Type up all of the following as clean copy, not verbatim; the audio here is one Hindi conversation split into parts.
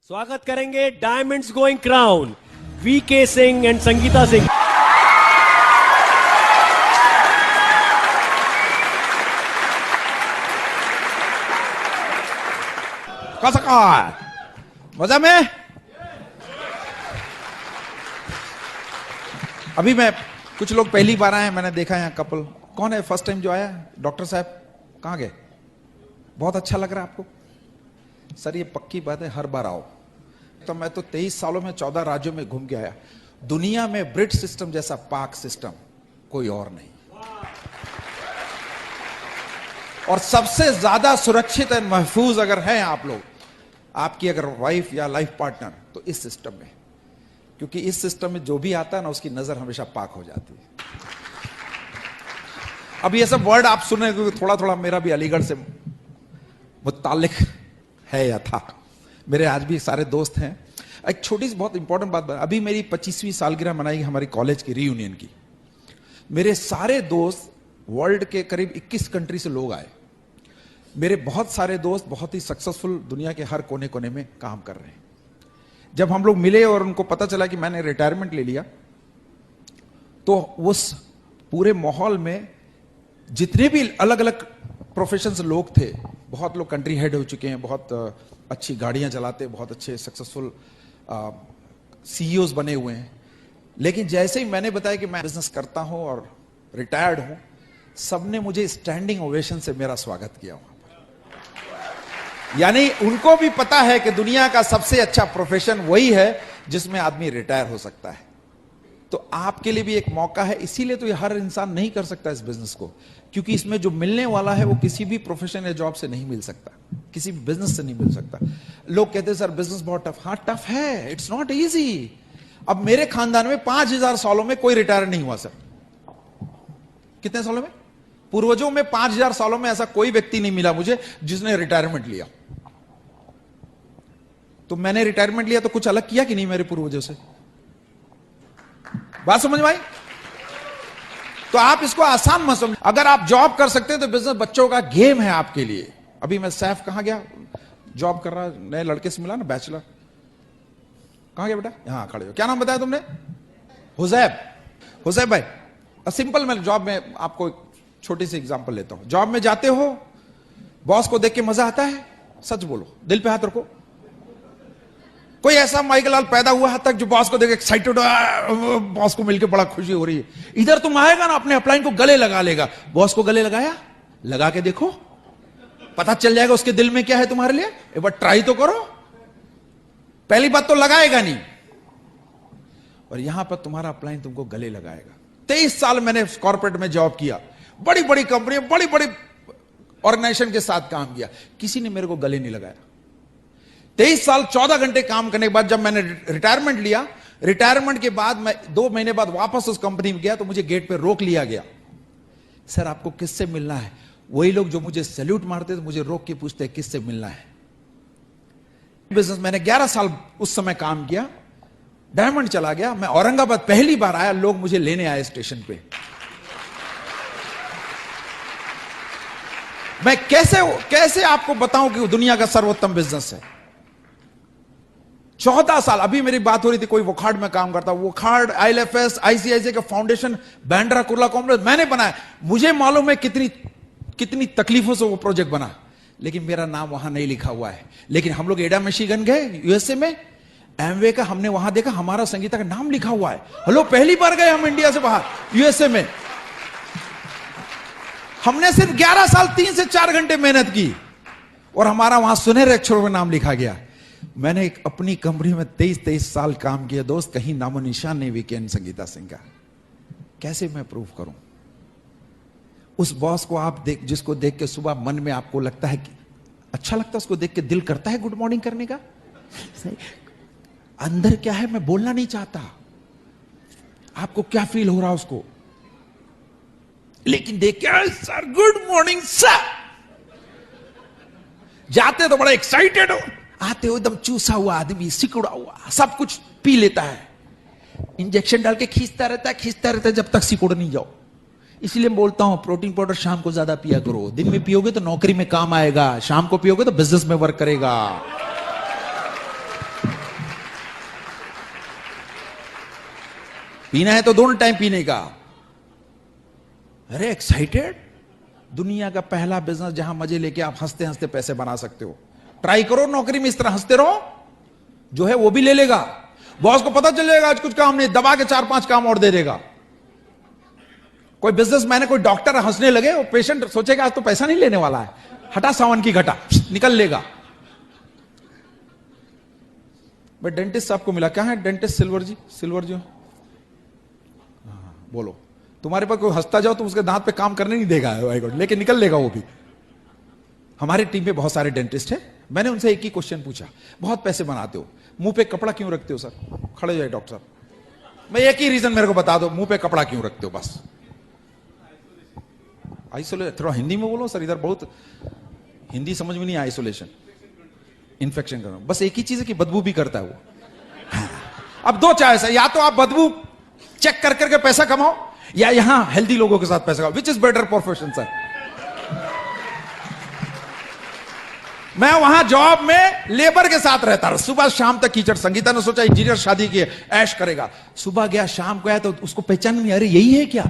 स्वागत करेंगे diamonds going crown VK Singh and Sangeeta Singh. कैसा कहा है? मजा में? अभी मैं कुछ लोग पहली बार आए हैं, मैंने देखा यहाँ कपल। कौन है फर्स्ट टाइम जो आया? डॉक्टर साहब कहाँ गए? बहुत अच्छा लग रहा है आपको? सर ये पक्की बात है, हर बार आओ। तो मैं तो 23 सालों में 14 राज्यों में घूम के आया। दुनिया में ब्रिट सिस्टम जैसा पाक सिस्टम कोई और नहीं, और सबसे ज्यादा सुरक्षित और महफूज अगर हैं आप लोग, आपकी अगर वाइफ या लाइफ पार्टनर, तो इस सिस्टम में, क्योंकि इस सिस्टम में जो भी आता है ना, उसकी नजर हमेशा पाक हो जाती है। अब ये सब वर्ड आप सुने, क्योंकि थोड़ा थोड़ा मेरा भी अलीगढ़ से मुताल्लिक है या था। मेरे आज भी सारे दोस्त हैं। एक छोटी सी बहुत इंपॉर्टेंट बात, अभी मेरी 25वीं सालगिरह मनाई हमारी कॉलेज की रीयूनियन की। मेरे सारे दोस्त, वर्ल्ड के करीब 21 कंट्री से लोग आए। मेरे बहुत सारे दोस्त बहुत ही सक्सेसफुल दुनिया के हर कोने कोने में काम कर रहे हैं। जब हम लोग मिले और उनको पता चला कि मैंने रिटायरमेंट ले लिया, तो उस पूरे माहौल में जितने भी अलग अलग प्रोफेशन से लोग थे, बहुत लोग कंट्री हेड हो चुके हैं, बहुत अच्छी गाड़ियां चलाते, बहुत अच्छे सक्सेसफुल सीईओज बने हुए हैं। लेकिन जैसे ही मैंने बताया कि मैं बिजनेस करता हूं और रिटायर्ड हूं, सबने मुझे स्टैंडिंग ओवेशन से मेरा स्वागत किया वहां पर। यानी उनको भी पता है कि दुनिया का सबसे अच्छा प्रोफेशन वही है जिसमें आदमी रिटायर हो सकता है। तो आपके लिए भी एक मौका है। इसीलिए तो ये हर इंसान नहीं कर सकता इस बिजनेस को, क्योंकि इसमें जो मिलने वाला है वो किसी भी प्रोफेशन या जॉब से नहीं मिल सकता, किसी भी बिजनेस से नहीं मिल सकता। लोग कहते हैं सर बिजनेस बहुत टफ। हाँ टफ है, इट्स नॉट इजी। अब मेरे खानदान में 5000 सालों में कोई रिटायर नहीं हुआ सर। कितने सालों में? पूर्वजों में 5000 सालों में ऐसा कोई व्यक्ति नहीं मिला मुझे जिसने रिटायरमेंट लिया। तो मैंने रिटायरमेंट लिया तो कुछ अलग किया कि नहीं मेरे पूर्वजों से? बात समझ में आई? तो आप इसको आसान मत समझ। अगर आप जॉब कर सकते हैं तो बिजनेस बच्चों का गेम है आपके लिए। अभी मैं सैफ कहां गया, जॉब कर रहा, नए लड़के से मिला ना, बैचलर। कहां गया बेटा? यहां खड़े हो। क्या नाम बताया तुमने? हुजैब। हुजैब भाई, सिंपल, मैं जॉब में आपको छोटी सी एग्जांपल लेता हूं। जॉब में जाते हो, बॉस को देख के मजा आता है? सच बोलो, दिल पे हाथ रखो। कोई ऐसा माइकलाल पैदा हुआ है तक जो बॉस को देख एक्साइटेड, बॉस को मिलकर बड़ा खुशी हो रही है? इधर तुम आएगा ना, अपने अपलाइन को गले लगा लेगा। बॉस को गले लगाया? लगा के देखो, पता चल जाएगा उसके दिल में क्या है तुम्हारे लिए। एक बार ट्राई तो करो। पहली बात तो लगाएगा नहीं, और यहां पर तुम्हारा अपलाइन तुमको गले लगाएगा। 23 साल मैंने कॉर्पोरेट में जॉब किया, बड़ी बड़ी कंपनी, बड़ी बड़ी ऑर्गेनाइजेशन के साथ काम किया, किसी ने मेरे को गले नहीं लगाया। 23 साल 14 घंटे काम करने के बाद जब मैंने रिटायरमेंट लिया, रिटायरमेंट के बाद मैं 2 महीने बाद वापस उस कंपनी में गया, तो मुझे गेट पे रोक लिया गया। सर आपको किससे मिलना है? वही लोग जो मुझे सैल्यूट मारते थे, मुझे रोक के पूछते किससे मिलना है। बिजनेस मैंने 11 साल उस समय काम किया, डायमंड चला गया। मैं औरंगाबाद पहली बार आया, लोग मुझे लेने आए स्टेशन पे। मैं कैसे आपको बताऊं कि वो दुनिया का सर्वोत्तम बिजनेस है। 14 साल। अभी मेरी बात हो रही थी, कोई वोखाड़ में काम करता, वोखाड़, आईएलएफएस, आईसीआईसीआई का फाउंडेशन, बांद्रा कुर्ला कॉम्प्लेक्स मैंने बनाया। मुझे मालूम है कितनी तकलीफों से वो प्रोजेक्ट बना, लेकिन मेरा नाम वहां नहीं लिखा हुआ है। लेकिन हम लोग एडा मिशिगन गए, यूएसए में, एमवे का, हमने वहां देखा हमारा संगीता का नाम लिखा हुआ है। हेलो, पहली बार गए हम इंडिया से बाहर, यूएसए में। हमने सिर्फ 11 साल 3 से 4 घंटे मेहनत की, और हमारा वहां सुनहरे अक्षरों में नाम लिखा गया। मैंने एक अपनी कंपनी में 23 साल काम किया दोस्त, कहीं नामो निशान नहीं वीकेंड संगीता सिंह का। कैसे मैं प्रूव करूं? उस बॉस को आप जिसको देख के सुबह मन में आपको लगता है कि अच्छा लगता है, उसको देख के दिल करता है गुड मॉर्निंग करने का। अंदर क्या है मैं बोलना नहीं चाहता, आपको क्या फील हो रहा उसको, लेकिन देख के सर गुड मॉर्निंग सर। जाते तो बड़ा एक्साइटेड हो, आते हो एकदम चूसा हुआ आदमी, सिकुड़ा हुआ, सब कुछ पी लेता है, इंजेक्शन डाल के खींचता रहता है जब तक सिकुड़ नहीं जाओ। इसलिए बोलता हूं प्रोटीन पाउडर शाम को ज्यादा पिया करो। दिन में पियोगे तो नौकरी में काम आएगा, शाम को पियोगे तो बिजनेस में वर्क करेगा। पीना है तो दोनों टाइम पीने का। अरे एक्साइटेड, दुनिया का पहला बिजनेस जहां मजे लेके आप हंसते हंसते पैसे बना सकते हो। ट्राई करो नौकरी में इस तरह हंसते रहो, जो है वो भी ले लेगा। बॉस को पता चल जाएगा आज कुछ काम नहीं, दबा के 4-5 काम और दे देगा। कोई बिजनेसमैन है, कोई डॉक्टर हंसने लगे, वो पेशेंट सोचेगा आज तो पैसा नहीं लेने वाला है, हटा सावन की घटा, निकल लेगा। बट डेंटिस्ट आपको मिला, क्या है डेंटिस्ट? सिल्वर जी, सिल्वर जी बोलो, तुम्हारे पास कोई हंसता जाओ तो उसके दांत पे काम करने नहीं देगा, लेके निकल लेगा वो भी। हमारी टीम में बहुत सारे डेंटिस्ट हैं। मैंने उनसे एक ही क्वेश्चन पूछा, बहुत पैसे बनाते हो, मुंह पे कपड़ा क्यों रखते हो? सर खड़े हो जाए डॉक्टर साहब, मैं एक ही रीजन मेरे को बता दो, मुंह पे कपड़ा क्यों रखते हो? बस आइसोलेशन। थोड़ा हिंदी में बोलो सर, इधर बहुत हिंदी समझ में नहीं। आइसोलेशन, इन्फेक्शन करना, बस एक ही चीज है कि बदबू भी करता है वो। अब दो चॉइस है, या तो आप बदबू चेक कर करके पैसा कमाओ, या यहां हेल्दी लोगों के साथ पैसा कमाओ। Which is better profession sir? मैं वहां जॉब में लेबर के साथ रहता रहा, सुबह शाम तक कीचड़। संगीता ने सोचा इंजीनियर शादी की ऐश करेगा, सुबह गया शाम को आया तो उसको पहचान नहीं, अरे यही है क्या?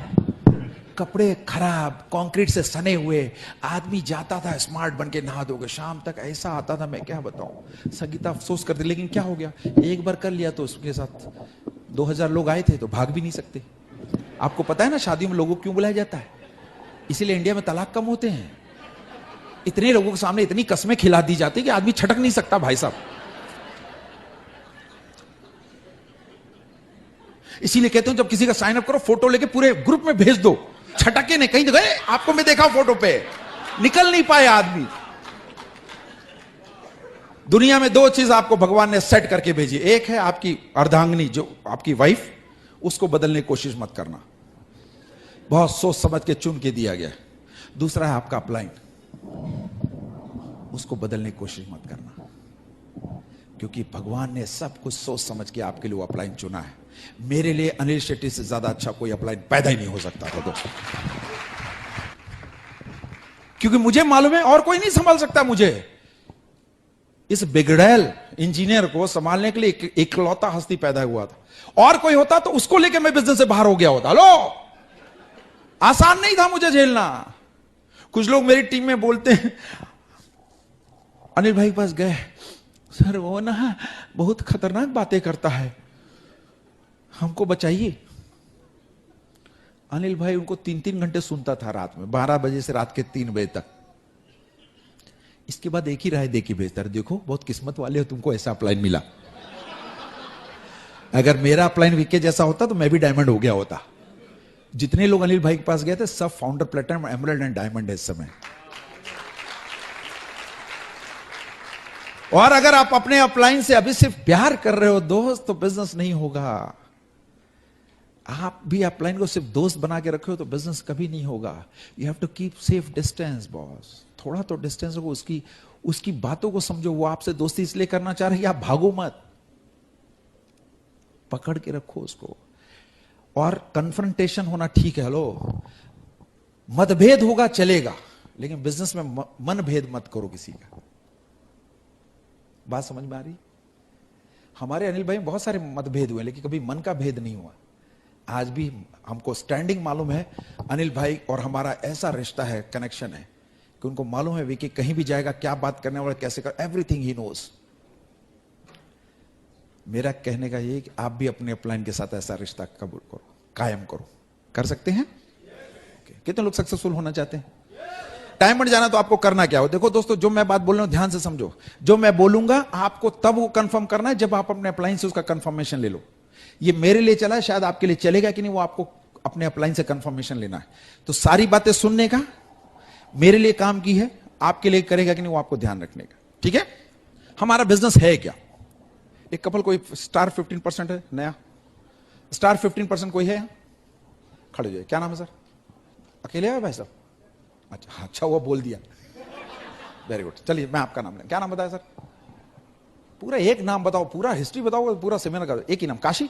कपड़े खराब, कंक्रीट से सने हुए, आदमी जाता था स्मार्ट बन के, नहा धोके शाम तक ऐसा आता था, मैं क्या बताऊं। संगीता अफसोस करती, लेकिन क्या हो गया, एक बार कर लिया तो उसके साथ 2000 लोग आए थे तो भाग भी नहीं सकते। आपको पता है ना शादियों में लोगों को क्यों बुलाया जाता है? इसीलिए इंडिया में तलाक कम होते हैं। इतने लोगों के सामने इतनी कस्में खिला दी जाती कि आदमी छटक नहीं सकता भाई साहब। इसीलिए कहते हैं जब किसी का साइन अप करो, फोटो लेके पूरे ग्रुप में भेज दो, छटके नहीं कहीं गए। आपको मैं देखा फोटो पे, निकल नहीं पाए आदमी। दुनिया में दो चीज आपको भगवान ने सेट करके भेजी, एक है आपकी अर्धांगिनी जो आपकी वाइफ, उसको बदलने की कोशिश मत करना, बहुत सोच समझ के चुन के दिया गया। दूसरा है आपका अपलाइन, उसको बदलने की कोशिश मत करना, क्योंकि भगवान ने सब कुछ सोच समझ के आपके लिए अपलाइन चुना है। मेरे लिए अनिल शेट्टी से ज्यादा अच्छा कोई अपलाइन पैदा ही नहीं हो सकता था दोस्तों, क्योंकि मुझे मालूम है और कोई नहीं संभाल सकता मुझे। इस बिगड़ैल इंजीनियर को संभालने के लिए इकलौता हस्ती पैदा हुआ था, और कोई होता तो उसको लेकर मैं बिजनेस से बाहर हो गया होता। लो, आसान नहीं था मुझे झेलना। कुछ लोग मेरी टीम में बोलते हैं, अनिल भाई के पास गए, सर वो ना बहुत खतरनाक बातें करता है, हमको बचाइए। अनिल भाई उनको 3-3 घंटे सुनता था रात में, 12 बजे से रात के 3 बजे तक। इसके बाद एक ही राय दे के भेजता है, देखो बहुत किस्मत वाले हो, तुमको ऐसा अपलाइन मिला। अगर मेरा अपलाइन विके जैसा होता तो मैं भी डायमंड हो गया होता। जितने लोग अनिल भाई के पास गए थे सब founder, platinum, emerald and diamond है इस समय। और अगर आप अपने अपलाइन से अभी सिर्फ प्यार कर रहे हो दोस्त, तो बिजनेस नहीं होगा। आप भी अपलाइन को सिर्फ दोस्त बना के रखे हो तो बिजनेस कभी नहीं होगा। You have to keep safe distance boss, थोड़ा तो डिस्टेंस रखो, उसकी बातों को समझो। वो आपसे दोस्ती इसलिए करना चाह रही है, आप भागो मत, पकड़ के रखो उसको। और कन्फ्रंटेशन होना ठीक है, हेलो, मतभेद होगा चलेगा, लेकिन बिजनेस में मन भेद मत करो किसी का। बात समझ में आ रही? हमारे अनिल भाई में बहुत सारे मतभेद हुए, लेकिन कभी मन का भेद नहीं हुआ। आज भी हमको स्टैंडिंग मालूम है, अनिल भाई और हमारा ऐसा रिश्ता है, कनेक्शन है कि उनको मालूम है विकी कहीं भी जाएगा, क्या बात करने वाला, कैसे कर, एवरीथिंग ही नोज। मेरा कहने का ये कि आप भी अपने अपलाइन के साथ ऐसा रिश्ता कबूल करो, कायम करो। कर सकते हैं? कितने लोग सक्सेसफुल होना चाहते हैं? डायमंड जाना तो आपको करना क्या हो? देखो दोस्तों, जो मैं बात बोल रहा हूं ध्यान से समझो। जो मैं बोलूंगा आपको तब वो कंफर्म करना है जब आप अपने अपलाइन से उसका कंफर्मेशन ले लो। ये मेरे लिए चला है, शायद आपके लिए चलेगा कि नहीं, वो आपको अपने अपलाइन से कंफर्मेशन लेना है। तो सारी बातें सुनने का मेरे लिए काम की है, आपके लिए करेगा कि नहीं वो आपको ध्यान रखने का। ठीक है? हमारा बिजनेस है क्या? एक कपल कोई स्टार 15% है नया, स्टार 15% कोई है? खड़े जाइए, क्या नाम है सर? अकेले है भाई साहब? अच्छा अच्छा हुआ बोल दिया, वेरी गुड। चलिए मैं आपका नाम लें, क्या नाम बताया सर? पूरा एक नाम बताओ, पूरा हिस्ट्री बताओ, पूरा सेमिनार का एक ही नाम, काशी,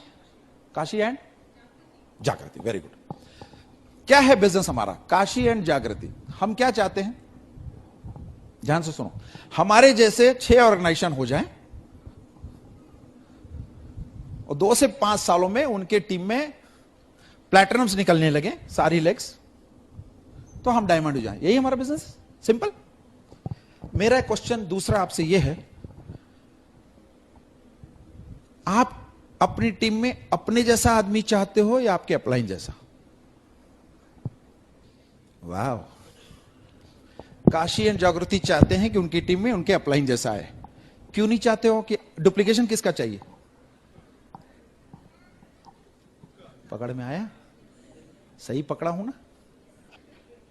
काशी एंड जागृति, वेरी गुड। क्या है बिजनेस हमारा? काशी एंड जागृति। हम क्या चाहते हैं, ध्यान से सुनो, हमारे जैसे 6 ऑर्गेनाइजेशन हो जाएं और 2 से 5 सालों में उनके टीम में प्लैटिनम्स निकलने लगे सारी लेग्स, तो हम डायमंड हो जाएं। यही हमारा बिजनेस, सिंपल। मेरा क्वेश्चन दूसरा आपसे यह है, आप अपनी टीम में अपने जैसा आदमी चाहते हो या आपके अपलाइन जैसा? वाह, काशी एंड जागृति चाहते हैं कि उनकी टीम में उनके अपलाइन जैसा आए। क्यों नहीं चाहते हो? कि डुप्लीकेशन किसका चाहिए? पकड़ में आया? सही पकड़ा हूं ना?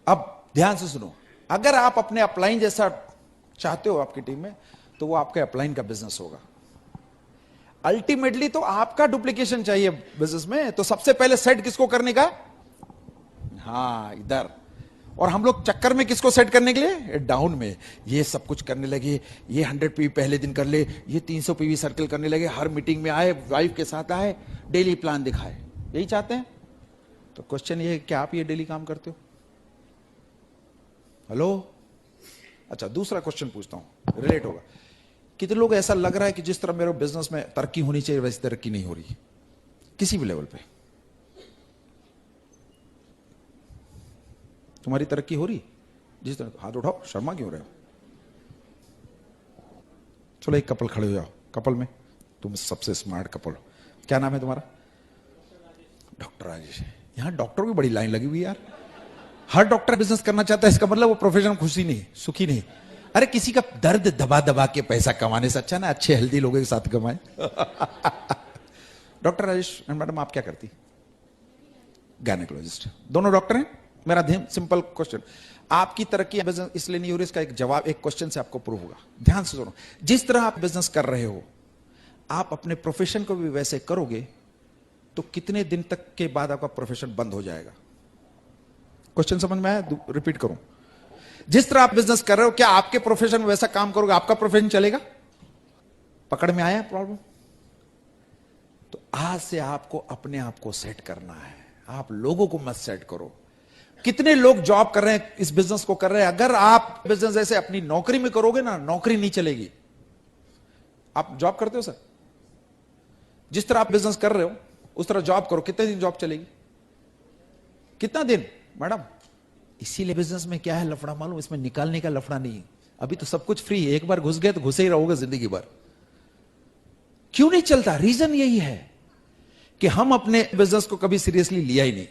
अब ध्यान से सुनो, अगर आप अपने अपलाइन जैसा चाहते हो आपकी टीम में, तो वो आपके अपलाइन का बिजनेस होगा। अल्टीमेटली तो आपका डुप्लीकेशन चाहिए बिजनेस में, तो सबसे पहले सेट किसको करने का? हाँ, इधर। और हम लोग चक्कर में किसको सेट करने के लिए? डाउन में। ये सब कुछ करने लगे, ये 100 पीवी पहले दिन कर ले, ये 300 पीवी सर्कल करने लगे, हर मीटिंग में आए, वाइफ के साथ आए, डेली प्लान दिखाए। यही चाहते हैं? तो क्वेश्चन ये है, क्या आप ये डेली काम करते हो? हेलो? अच्छा, दूसरा क्वेश्चन पूछता हूं, रिलेट होगा। कितने लोग ऐसा लग रहा है कि जिस तरह मेरे बिजनेस में तरक्की होनी चाहिए वैसी तरक्की नहीं हो रही किसी भी लेवल पे? तुम्हारी तरक्की हो रही जिस तरह? हाथ उठाओ, शर्मा क्यों रहे हो? चलो एक कपल खड़े हो जाओ, कपल में तुम सबसे स्मार्ट कपल हो। क्या नाम है तुम्हारा? डॉक्टर राजेश। यहां डॉक्टर की बड़ी लाइन लगी हुई यार। हर डॉक्टर बिजनेस करना चाहता है, इसका मतलब वो प्रोफेशन में खुशी नहीं, सुखी नहीं। अरे किसी का दर्द दबा दबा के पैसा कमाने से अच्छा ना अच्छे हेल्दी लोगों के साथ कमाए। डॉक्टर राजेश मैडम, आप क्या करती? गायनेकोलॉजिस्ट। दोनों डॉक्टर हैं। मेरा सिंपल क्वेश्चन, आपकी तरक्की बिजनेस इसलिए नहीं हो रही, इसका एक जवाब एक क्वेश्चन से आपको प्रूव होगा। ध्यान से सुनो, जिस तरह आप बिजनेस कर रहे हो, आप अपने प्रोफेशन को भी वैसे करोगे तो कितने दिन तक के बाद आपका प्रोफेशन बंद हो जाएगा? क्वेश्चन समझ में आया? रिपीट करूं, जिस तरह आप बिजनेस कर रहे हो, क्या आपके प्रोफेशन में वैसा काम करोगे आपका प्रोफेशन चलेगा? पकड़ में आया प्रॉब्लम? तो आज से आपको अपने आप को सेट करना है, आप लोगों को मत सेट करो। कितने लोग जॉब कर रहे हैं, इस बिजनेस को कर रहे हैं। अगर आप बिजनेस ऐसे अपनी नौकरी में करोगे ना, नौकरी नहीं चलेगी। आप जॉब करते हो सर? जिस तरह आप बिजनेस कर रहे हो उस तरह जॉब करो, कितने दिन जॉब चलेगी? कितना दिन मैडम? इसीलिए बिजनेस में क्या है लफड़ा मालूम, इसमें निकालने का लफड़ा नहीं। अभी तो सब कुछ फ्री है, एक बार घुस गए तो घुसे ही रहोगे जिंदगी भर। क्यों नहीं चलता? रीजन यही है कि हम अपने बिजनेस को कभी सीरियसली लिया ही नहीं।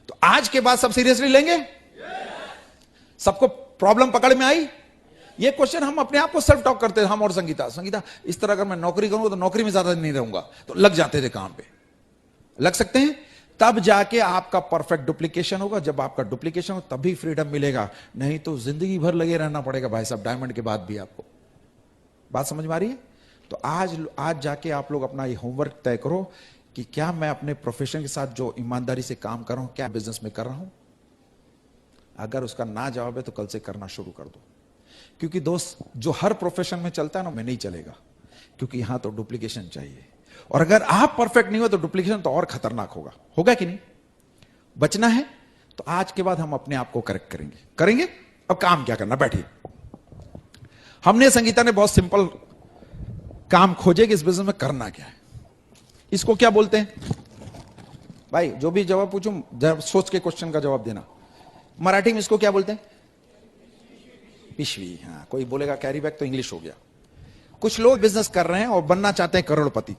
तो आज के बाद सब सीरियसली लेंगे? सबको प्रॉब्लम पकड़ में आई? ये क्वेश्चन हम अपने आप को सेल्फ टॉक करते हैं, हम और संगीता। संगीता, इस तरह अगर मैं नौकरी करूंगा तो नौकरी में ज्यादा नहीं रहूंगा, तो लग जाते थे काम पे। लग सकते हैं, तब जाके आपका परफेक्ट डुप्लीकेशन होगा। जब आपका डुप्लीकेशन हो तभी फ्रीडम मिलेगा, नहीं तो जिंदगी भर लगे रहना पड़ेगा भाई साहब, डायमंड के बाद भी। आपको बात समझ में आ रही है? तो आज जाके आप लोग अपना ये होमवर्क तय करो कि क्या मैं अपने प्रोफेशन के साथ जो ईमानदारी से काम कर रहा हूं, क्या बिजनेस में कर रहा हूं? अगर उसका ना जवाब है तो कल से करना शुरू कर दो। क्योंकि दोस्त, जो हर प्रोफेशन में चलता है ना, में नहीं चलेगा, क्योंकि यहां तो डुप्लीकेशन चाहिए। और अगर आप परफेक्ट नहीं हो तो डुप्लीकेशन तो और खतरनाक होगा कि नहीं? बचना है तो आज के बाद हम अपने आप को करेक्ट करेंगे। अब काम क्या करना, बैठिए। हमने, संगीता ने बहुत सिंपल काम खोजे कि इस बिजनेस में करना क्या है। इसको क्या बोलते हैं भाई? जो भी जवाब पूछूं जब सोच के क्वेश्चन का जवाब देना। मराठी में इसको क्या बोलते हैं? पिशवी। हाँ, कोई बोलेगा कैरी बैग तो इंग्लिश हो गया। कुछ लोग बिजनेस कर रहे हैं और बनना चाहते हैं करोड़पति,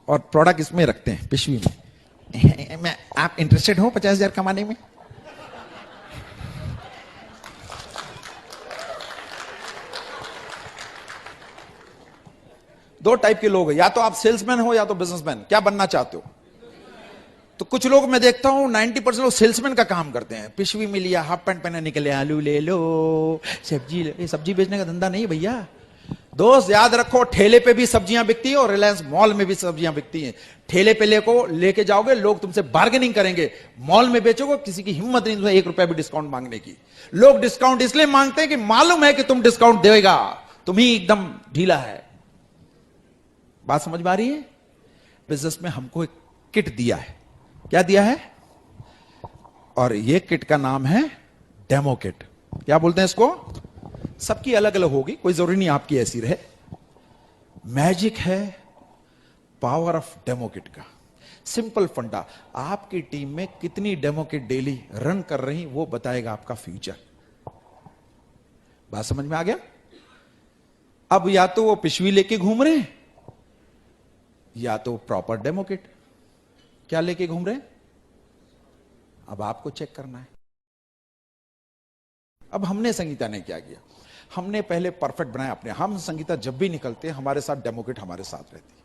और प्रोडक्ट इसमें रखते हैं, पिशवी में। आप इंटरेस्टेड हो 50,000 कमाने में? दो टाइप के लोग हैं, या तो आप सेल्समैन हो या तो बिजनेसमैन। क्या बनना चाहते हो? तो कुछ लोग मैं देखता हूं 90% लोग सेल्समैन का काम करते हैं। पिशवी में लिया, हाफ पैंट पहने निकले, आलू ले लो, सब्जी ले। सब्जी बेचने का धंधा नहीं है भैया। दोस्त याद रखो, ठेले पे भी सब्जियां बिकती है और रिलायंस मॉल में भी सब्जियां बिकती हैं। ठेले पे लेके जाओगे, लोग तुमसे बार्गेनिंग करेंगे। मॉल में बेचोगे, किसी की हिम्मत नहीं तुमसे 1 रुपया भी डिस्काउंट मांगने की। लोग डिस्काउंट इसलिए मांगते हैं कि मालूम है कि तुम डिस्काउंट देगा, तुम ही एकदम ढीला है। बात समझ में आ रही है? बिजनेस में हमको एक किट दिया है। क्या दिया है? और ये किट का नाम है डेमो किट। क्या बोलते हैं इसको? सबकी अलग अलग होगी, कोई जरूरी नहीं आपकी ऐसी रहे। मैजिक है पावर ऑफ डेमो किट का। सिंपल फंडा, आपकी टीम में कितनी डेमो किट डेली रन कर रही वो बताएगा आपका फ्यूचर। बात समझ में आ गया? अब या तो वो पिशवी लेके घूम रहे हैं या तो प्रॉपर डेमो किट। क्या लेके घूम रहे हैं अब आपको चेक करना है। अब हमने संगीता ने क्या किया, हमने पहले परफेक्ट बनाया अपने। हम संगीता जब भी निकलते हैं हमारे साथ डेमो किट हमारे साथ रहती है।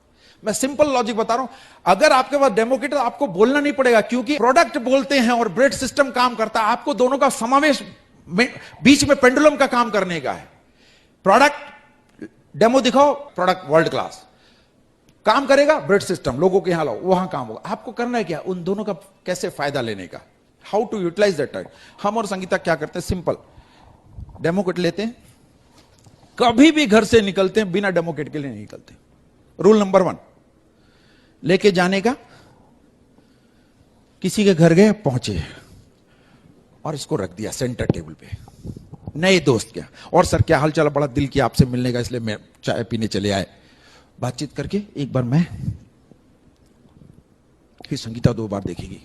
मैं सिंपल लॉजिक बता रहा हूं, अगर आपके पास डेमो किट है तो आपको बोलना नहीं पड़ेगा, क्योंकि प्रोडक्ट बोलते हैं और ब्रेड सिस्टम काम करता है। आपको दोनों का समावेश बीच में पेंडुलम का काम करने का है। प्रोडक्ट डेमो दिखाओ, प्रोडक्ट वर्ल्ड क्लास काम करेगा, ब्रेड सिस्टम लोगों के यहां लाओ, वहां काम होगा। आपको करना है क्या, उन दोनों का कैसे फायदा लेने का, how to utilize that time. हम और संगीता क्या करते हैं, सिंपल डेमो किट लेते हैं, कभी भी घर से निकलते हैं बिना डेमो किट के लिए नहीं निकलते। रूल नंबर 1, लेके जाने का, किसी के घर गए पहुंचे और इसको रख दिया सेंटर टेबल पे, नए दोस्त क्या, और सर क्या हाल चाल, बड़ा दिल किया आपसे मिलने का इसलिए मैं चाय पीने चले आए। बातचीत करके एक बार मैं, फिर संगीता 2 बार देखेगी,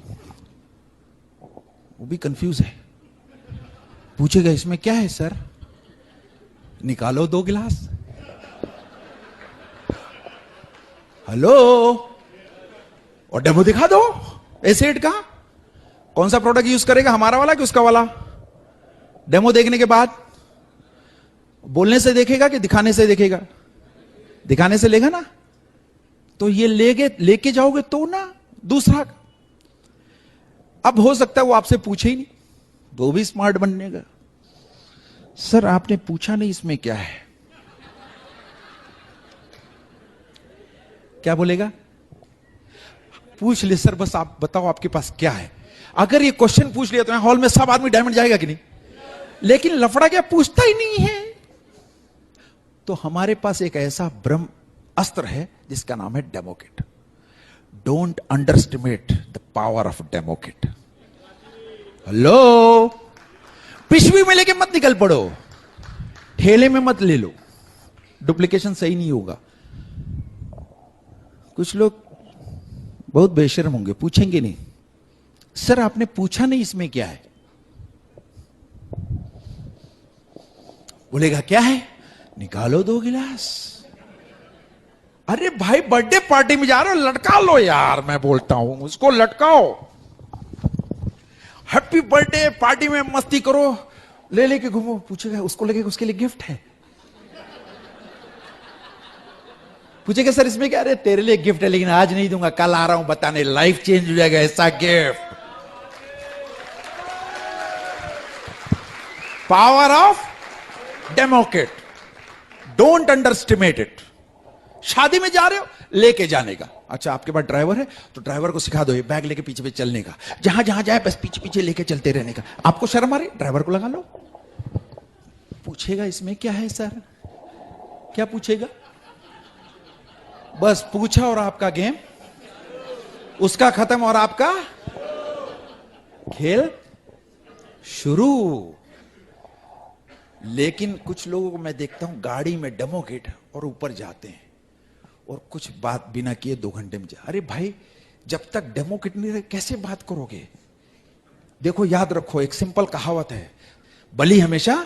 वो भी कंफ्यूज है, पूछेगा इसमें क्या है सर, निकालो 2 गिलास, हेलो, और डेमो दिखा दो एसिड का, कौन सा प्रोडक्ट यूज करेगा, हमारा वाला कि उसका वाला। डेमो देखने के बाद बोलने से देखेगा कि दिखाने से देखेगा, दिखाने से लेगा ना, तो ये लेके जाओगे तो ना दूसरा। अब हो सकता है वो आपसे पूछे ही नहीं, वो भी स्मार्ट बनने का, सर आपने पूछा नहीं इसमें क्या है, क्या बोलेगा, पूछ ले सर बस आप बताओ आपके पास क्या है। अगर ये क्वेश्चन पूछ लिया तो हॉल में सब आदमी डायमंड जाएगा कि नहीं, लेकिन लफड़ा क्या पूछता ही नहीं है। तो हमारे पास एक ऐसा ब्रह्म अस्त्र है जिसका नाम है demo kit. Don't underestimate the power of demo kit. Hello, पिशवी में लेके मत निकल पड़ो, ठेले में मत ले लो, डुप्लीकेशन सही नहीं होगा। कुछ लोग बहुत बेशर्म होंगे, पूछेंगे नहीं, सर आपने पूछा नहीं इसमें क्या है, बोलेगा क्या है, निकालो 2 गिलास। अरे भाई बर्थडे पार्टी में जा रहे हो, लटका लो यार, मैं बोलता हूं उसको लटकाओ, हैप्पी बर्थडे पार्टी में मस्ती करो, ले लेके घूमो। पूछेगा उसको लगेगा उसके लिए गिफ्ट है, पूछेगा सर इसमें क्या, अरे तेरे लिए गिफ्ट है लेकिन आज नहीं दूंगा, कल आ रहा हूं बताने, लाइफ चेंज हो जाएगा, ऐसा gift. Power of demo kit, don't underestimate it. शादी में जा रहे हो, लेके जाने का, अच्छा आपके पास ड्राइवर है तो ड्राइवर को सिखा दो ये बैग लेके पीछे पीछे चलने का, जहां जहां जाए बस पीछे पीछे लेके चलते रहने का। आपको शर्म आ रही, ड्राइवर को लगा लो। पूछेगा इसमें क्या है सर, क्या पूछेगा, बस पूछा और आपका गेम, उसका खत्म और आपका खेल शुरू। लेकिन कुछ लोगों को मैं देखता हूं गाड़ी में डेमो किट और ऊपर जाते हैं और कुछ बात बिना किए 2 घंटे में जा। अरे भाई जब तक डेमो किट नहीं रहे कैसे बात करोगे। देखो याद रखो, एक सिंपल कहावत है, बलि हमेशा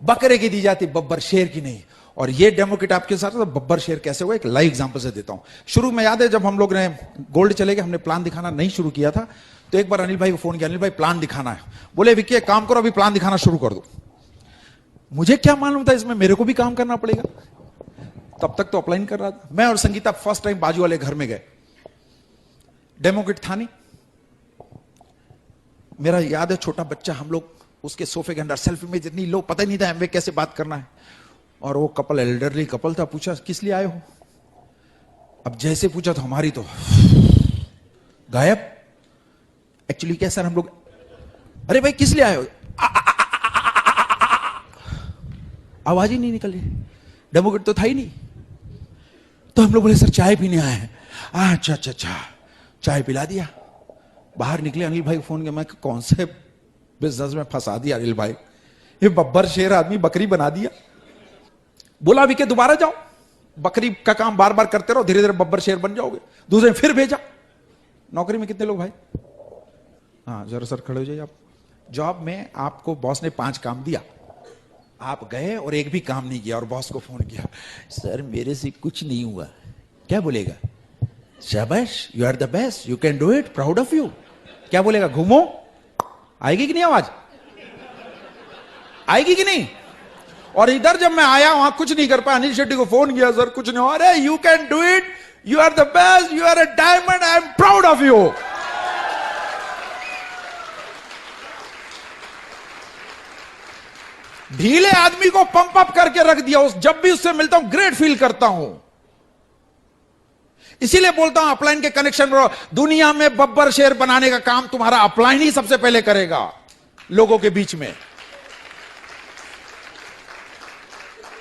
बकरे की दी जाती, बब्बर शेर की नहीं। और ये डेमो किट आपके साथ तो बब्बर शेर कैसे हुआ, एक लाइव एग्जांपल से देता हूं। शुरू में याद है जब हम लोग ने गोल्ड चले गए, हमने प्लान दिखाना नहीं शुरू किया था, तो एक बार अनिल भाई को फोन किया, अनिल भाई प्लान दिखाना है। बोले विक्की एक काम करो, अभी प्लान दिखाना शुरू कर दो। मुझे क्या मालूम था इसमें मेरे को भी काम करना पड़ेगा, तब तक तो अपलाइन कर रहा था। मैं और संगीता फर्स्ट टाइम बाजू वाले घर में गए, डेमो किट था नहीं। मेरा याद है छोटा बच्चा, हम लोग उसके सोफे के अंदर सेल्फी में जितनी लो, पता ही नहीं था हमें कैसे बात करना है। और वो कपल एल्डरली कपल था, पूछा किस लिए आए हो। अब जैसे पूछा तो हमारी तो गायब। एक्चुअली क्या सर हम लोग, अरे भाई किस लिए आए हो, आवाज ही नहीं निकली, डेमो किट तो था ही नहीं। तो हम लोग बोले सर चाय पीने आए हैं। अच्छा अच्छा अच्छा, चाय पिला दिया। बाहर निकले, अनिल भाई को फोन किया, मैं कौन से बिजनेस में फंसा दिया अनिल भाई, ये बब्बर शेर आदमी बकरी बना दिया। बोला विके दोबारा जाओ, बकरी का काम बार बार करते रहो, धीरे धीरे बब्बर शेर बन जाओगे। दूसरे फिर भेजा, नौकरी में कितने लोग भाई? हाँ जरा सर खड़े हो जाइए आप। जॉब में आपको बॉस ने 5 काम दिया, आप गए और एक भी काम नहीं किया और बॉस को फोन किया, सर मेरे से कुछ नहीं हुआ, क्या बोलेगा? शाबाश, you are the best, you can do it, proud of you. क्या बोलेगा? घूमो। आएगी कि नहीं आवाज? आएगी कि नहीं? और इधर जब मैं आया वहां कुछ नहीं कर पाया, अनिल शेट्टी को फोन किया, सर कुछ नहीं, अरे you can do it, you are the best, you are a diamond, I am proud of you. ढीले आदमी को पंप अप करके रख दिया। जब भी उससे मिलता हूं ग्रेट फील करता हूं। इसीलिए बोलता हूं अपलाइन के कनेक्शन में, दुनिया में बब्बर शेर बनाने का काम तुम्हारा अपलाइन ही सबसे पहले करेगा लोगों के बीच में।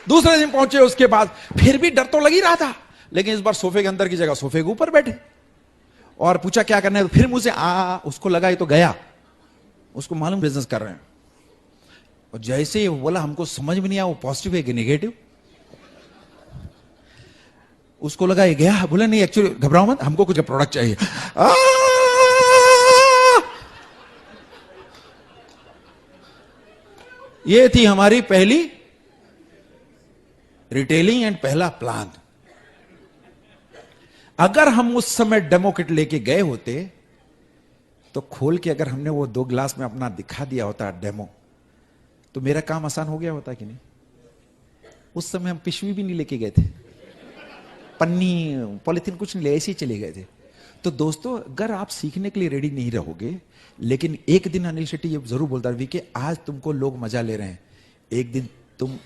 दूसरे दिन पहुंचे, उसके बाद फिर भी डर तो लग ही रहा था, लेकिन इस बार सोफे के अंदर की जगह सोफे के ऊपर बैठे और पूछा क्या करना है, तो फिर मुझे उसको लगा ये तो गया, उसको मालूम बिजनेस कर रहे हैं। और जैसे ही बोला हमको समझ में नहीं आया वो पॉजिटिव है कि नेगेटिव, उसको लगा ये गया, बोला नहीं एक्चुअली घबराओ मत, हमको कुछ प्रोडक्ट चाहिए। ये थी हमारी पहली रिटेलिंग एंड पहला प्लान। अगर हम उस समय डेमो किट लेके गए होते तो खोल के अगर हमने वो 2 ग्लास में अपना दिखा दिया होता डेमो, तो मेरा काम आसान हो गया होता कि नहीं? उस समय हम पिशवी भी नहीं लेके गए थे, पन्नी पॉलिथीन कुछ नहीं ले, ऐसे ही चले गए थे। तो दोस्तों अगर आप सीखने के लिए रेडी नहीं रहोगे, लेकिन एक दिन अनिल शेट्टी ये जरूर बोलता है कि आज तुमको लोग मजा ले रहे हैं, एक दिन तुम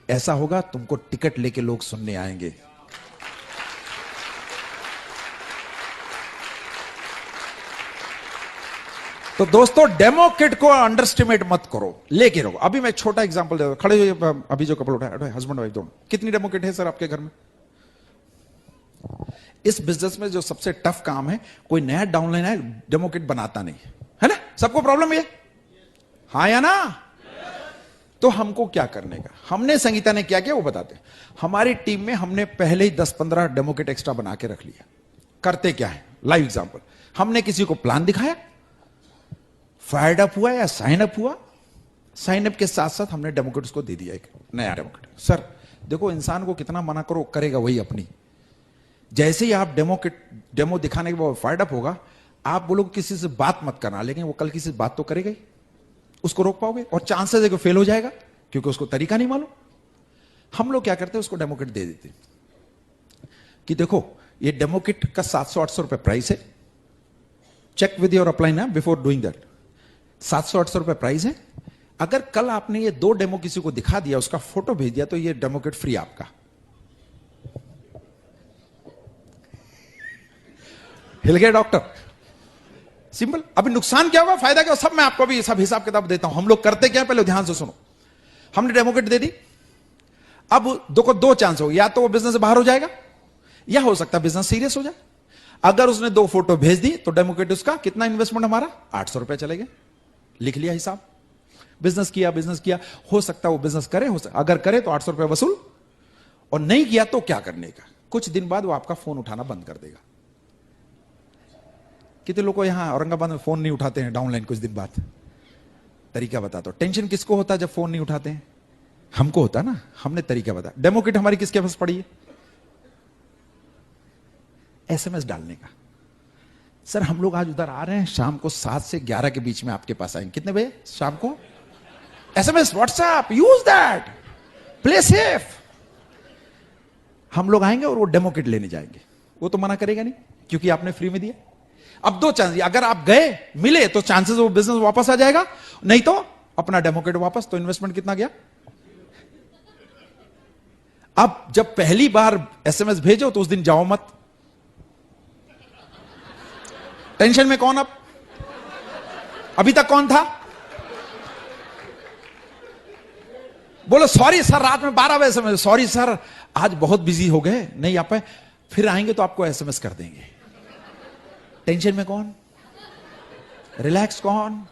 ऐसा होगा तुमको टिकट लेके लोग सुनने आएंगे। तो दोस्तों डेमो किट को अंडरस्टिमेट मत करो, लेके रहो। अभी मैं छोटा एग्जांपल दे, खड़े हो, अभी जो कपल उठाया, हस्बैंड वाइफ दोनों, कितनी डेमो किट है सर आपके घर में? इस बिजनेस में जो सबसे टफ काम है, कोई नया डाउनलाइन है डेमो किट बनाता नहीं है ना? सबको प्रॉब्लम है, हाँ या ना? तो हमको क्या करने का? हमने, संगीता ने क्या किया वो बताते हैं। हमारी टीम में हमने पहले ही 10-15 डेमो किट एक्स्ट्रा बना के रख लिया। करते क्या है, लाइव एग्जांपल, हमने किसी को प्लान दिखाया, फायर्ड अप हुआ या साइन अप हुआ, साइन अप के साथ साथ हमने डेमो किट उसको दे दिया, एक नया डेमो किट। सर देखो इंसान को कितना मना करो करेगा वही अपनी। जैसे ही आप डेमो दिखाने के बाद फायर्ड अप होगा, आप बोलोगे किसी से बात मत करना, लेकिन वो कल किसी से बात तो करेगा ही, उसको रोक पाओगे? और चांसेस है कि फेल हो जाएगा क्योंकि उसको तरीका नहीं मालूम। हम लोग क्या करते हैं, उसको डेमो किट दे देते कि देखो ये डेमो किट का 700-800 रुपए प्राइस है, चेक विद योर अपलाइन है बिफोर डूइंग दैट, 700-800 रुपए प्राइस है। अगर कल आपने ये 2 डेमो किसी को दिखा दिया, उसका फोटो भेज दिया, तो ये डेमो किट फ्री आपका। हिल गया डॉक्टर? सिंपल। अभी नुकसान क्या होगा, फायदा क्या होगा, सब मैं आपको भी सब हिसाब किताब देता हूं। हम लोग करते क्या, पहले ध्यान से सुनो। हमने डेमो किट दे दी, अब देखो 2 चांस हो, या तो वो बिजनेस से बाहर हो जाएगा, या हो सकता है बिजनेस सीरियस हो जाए। अगर उसने 2 फोटो भेज दी तो डेमो किट उसका कितना इन्वेस्टमेंट हमारा 800 रुपए चले गए, लिख लिया हिसाब। बिजनेस किया, हो सकता है वो बिजनेस करे, अगर करे तो 800 रुपए वसूल, और नहीं किया तो क्या करने का, कुछ दिन बाद वो आपका फोन उठाना बंद कर देगा। कितने लोगों को यहां औरंगाबाद में फोन नहीं उठाते हैं डाउनलाइन कुछ दिन बाद? तरीका बताता हूं। टेंशन किसको होता है जब फोन नहीं उठाते हैं? हमको होता है ना। हमने तरीका बताया। डेमो किट हमारी किसके पास पड़ी है? एसएमएस डालने का। सर हम लोग आज उधर आ रहे हैं, शाम को 7 से 11 के बीच में आपके पास आएंगे। कितने बजे शाम को? SMS, WhatsApp, use that, play safe. हम लोग आएंगे और वो डेमो किट लेने जाएंगे। वो तो मना करेगा नहीं क्योंकि आपने फ्री में दिया। अब 2 चांस, अगर आप गए मिले तो चांसेस वो बिजनेस वापस आ जाएगा, नहीं तो अपना डेमो किट वापस। तो इन्वेस्टमेंट कितना गया? अब जब पहली बार एसएमएस भेजो तो उस दिन जाओ मत। टेंशन में कौन? अब अभी तक कौन था? बोलो सॉरी सर, रात में 12 बजे एसएमएस, सॉरी सर आज बहुत बिजी हो गए, नहीं आ पाए, फिर आएंगे तो आपको एसएमएस कर देंगे। टेंशन में कौन? रिलैक्स कौन?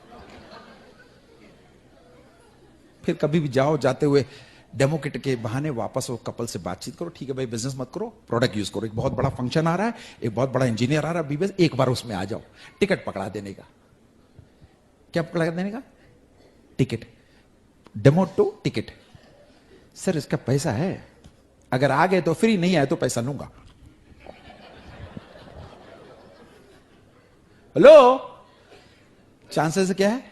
फिर कभी भी जाओ, जाते हुए डेमो किट के बहाने वापस वो कपल से बातचीत करो, ठीक है भाई बिजनेस मत करो, प्रोडक्ट यूज करो। एक बहुत बड़ा फंक्शन आ रहा है, एक बहुत बड़ा इंजीनियर आ रहा है बीबीएस, एक बार उसमें आ जाओ, टिकट पकड़ा देने का। क्या पकड़ा देने का? Ticket. Demo to ticket. Sir इसका पैसा है, अगर आ गए तो फ्री, नहीं आए तो पैसा लूंगा। हेलो, चांसेस क्या है?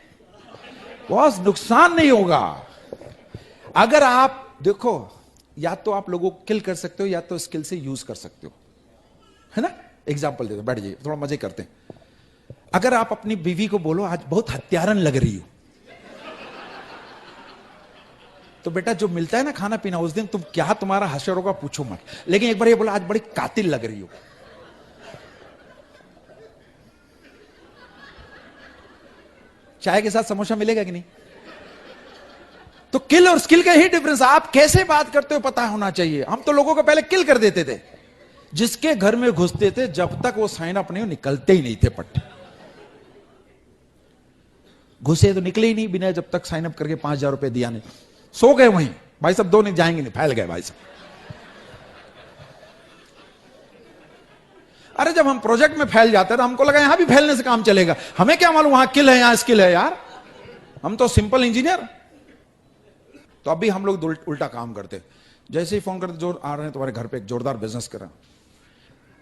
बॉस नुकसान नहीं होगा। अगर आप देखो, या तो आप लोगों को किल कर सकते हो या तो स्किल से यूज कर सकते हो, है ना। एग्जांपल दे दो, बैठ जाइए, थोड़ा मजे करते हैं। अगर आप अपनी बीवी को बोलो आज बहुत हत्यारन लग रही हो, तो बेटा जो मिलता है ना खाना पीना उस दिन तुम क्या तुम्हारा हशर होगा पूछो मत। लेकिन एक बार ये बोला आज बड़ी कातिल लग रही हो, चाय के साथ समोसा मिलेगा कि नहीं? तो किल और स्किल का ही डिफरेंस। आप कैसे बात करते हो पता होना चाहिए। हम तो लोगों को पहले किल कर देते थे, जिसके घर में घुसते थे जब तक वो साइन अप नहीं निकलते ही नहीं थे पट्टे। घुसे तो निकले ही नहीं बिना जब तक साइन अप करके 5,000 रुपए दिया नहीं, सो गए वहीं। भाई साहब दो नहीं जाएंगे नहीं, फैल गए भाई साहब। अरे जब हम प्रोजेक्ट में फैल जाते तो हमको लगा यहां भी फैलने से काम चलेगा। हमें क्या मालूम वहां किल है यहां स्किल है यार, हम तो सिंपल इंजीनियर। तो अभी हम लोग उल्टा काम करते, जैसे ही फोन करते जो आ रहे हैं तुम्हारे घर पे एक जोरदार बिजनेस कर रहा।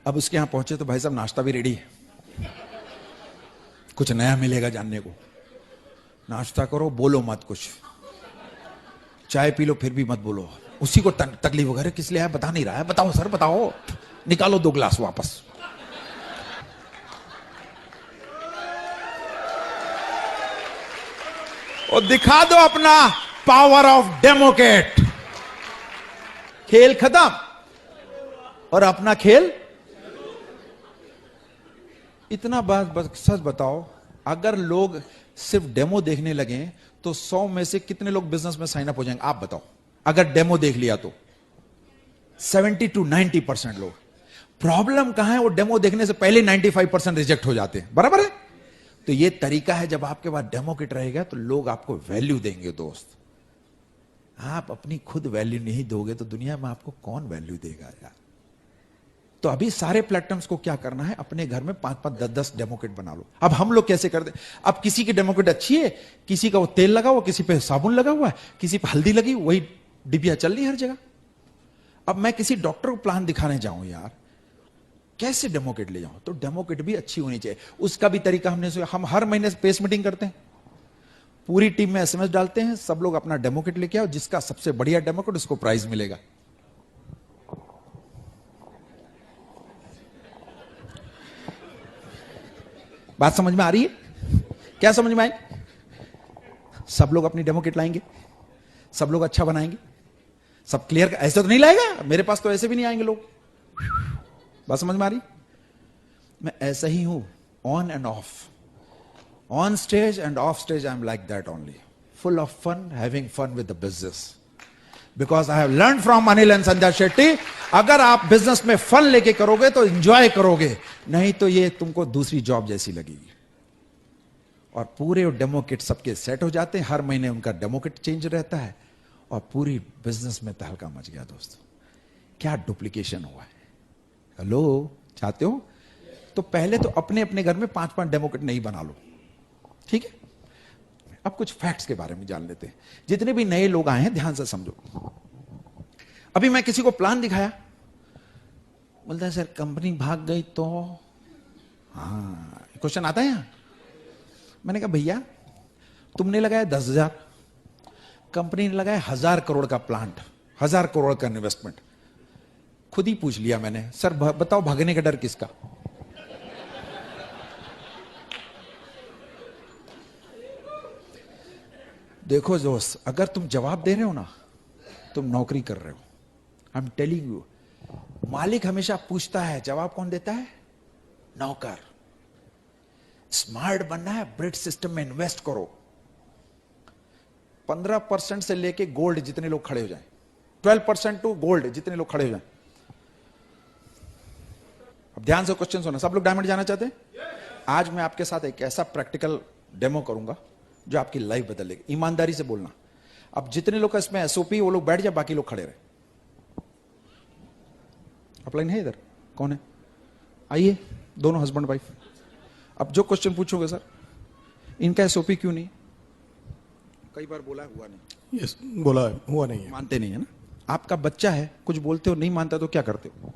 अब उसके यहां पहुंचे तो भाई साहब नाश्ता भी रेडी है, कुछ नया मिलेगा जानने को। नाश्ता करो, बोलो मत कुछ, चाय पी लो फिर भी मत बोलो। उसी को तकलीफ वगैरह किस लिए है बता नहीं रहा है, बताओ सर बताओ, निकालो 2 गिलास वापस। और दिखा दो अपना पावर ऑफ डेमोक्रेट। खेल खत्म और अपना खेल। इतना बात बस सच बताओ, अगर लोग सिर्फ डेमो देखने लगे तो 100 में से कितने लोग बिजनेस में साइन अप हो जाएंगे? आप बताओ। अगर डेमो देख लिया तो 70 to 90% लोग। प्रॉब्लम कहां है? वो डेमो देखने से पहले 95% रिजेक्ट हो जाते हैं, बराबर है। तो ये तरीका है, जब आपके पास डेमो किट रहेगा तो लोग आपको वैल्यू देंगे। दोस्त, आप अपनी खुद वैल्यू नहीं दोगे तो दुनिया में आपको कौन वैल्यू देगा यार। तो अभी सारे प्लेटफॉर्म्स को क्या करना है, अपने घर में 5-5, 10-10 डेमो किट बना लो। अब हम लोग कैसे करते हैं, अब किसी की डेमो किट अच्छी है, किसी का वो तेल लगा हुआ, किसी पे साबुन लगा हुआ है, किसी पे हल्दी लगी, वही डिबिया चल रही हर जगह। अब मैं किसी डॉक्टर को प्लान दिखाने जाऊं यार, कैसे डेमो किट ले जाऊं? तो डेमो किट भी अच्छी होनी चाहिए। उसका भी तरीका हम हर महीने पेस मीटिंग करते हैं, पूरी टीम में एसएमएस डालते हैं, सब लोग अपना डेमो किट लेके आओ, जिसका सबसे बढ़िया डेमो किट उसको प्राइज मिलेगा। बात समझ में आ रही है? क्या समझ में आई? सब लोग अपनी डेमो किट लाएंगे, सब लोग अच्छा बनाएंगे, सब क्लियर। ऐसे तो नहीं लाएगा, मेरे पास तो ऐसे भी नहीं आएंगे लोग। बात समझ में आ रही? मैं ऐसा ही हूं, on and off, on stage and off stage I am like that only, full of fun, having fun with the business, because I have learn from Anil and Sanjay Shetty. अगर आप बिजनेस में फन लेके करोगे तो एंजॉय करोगे, नहीं तो ये तुमको दूसरी जॉब जैसी लगेगी। और पूरे डेमो किट सबके सेट हो जाते हैं, हर महीने उनका डेमो किट चेंज रहता है, और पूरी बिजनेस में तहलका मच गया। दोस्तों, क्या डुप्लीकेशन हुआ है? हेलो, चाहते हो तो पहले तो अपने अपने घर में 5-5 डेमो किट नहीं बना लो, ठीक है। अब कुछ फैक्ट्स के बारे में जान लेते हैं। जितने भी नए लोग आए हैं ध्यान से समझो। अभी मैं किसी को प्लान दिखाया, बोलता है सर कंपनी भाग गई तो, हाँ क्वेश्चन आता है यहां। मैंने कहा भैया तुमने लगाया 10,000, कंपनी ने लगाया 1,000 करोड़ का प्लांट, 1,000 करोड़ का इन्वेस्टमेंट। खुद ही पूछ लिया मैंने, सर बताओ भागने का डर किसका? देखो दोस्त, अगर तुम जवाब दे रहे हो ना, तुम नौकरी कर रहे हो। आई एम टेलिंग यू, मालिक हमेशा पूछता है, जवाब कौन देता है? नौकर। स्मार्ट बनना है, ब्रिट सिस्टम में इन्वेस्ट करो। 15% से लेके गोल्ड जितने लोग खड़े हो जाएं, 12% टू गोल्ड जितने लोग खड़े हो जाएं। अब ध्यान से क्वेश्चन सुना। सब लोग डायमंड जाना चाहते हैं? आज मैं आपके साथ एक ऐसा प्रैक्टिकल डेमो करूंगा जो आपकी लाइफ बदलेगी। ईमानदारी से बोलना, अब जितने लोग का इसमें एसओपी, वो लोग बैठ जाए, बाकी लोग खड़े रहे। अपलाइन है इधर? कौन है? आइए, दोनों हस्बैंड वाइफ। अब जो क्वेश्चन पूछोगे सर, इनका एसओपी क्यों नहीं? कई बार बोला है, हुआ नहीं। यस, बोला है, हुआ नहीं है। मानते नहीं है ना? आपका बच्चा है, कुछ बोलते हो नहीं मानता तो क्या करते हो?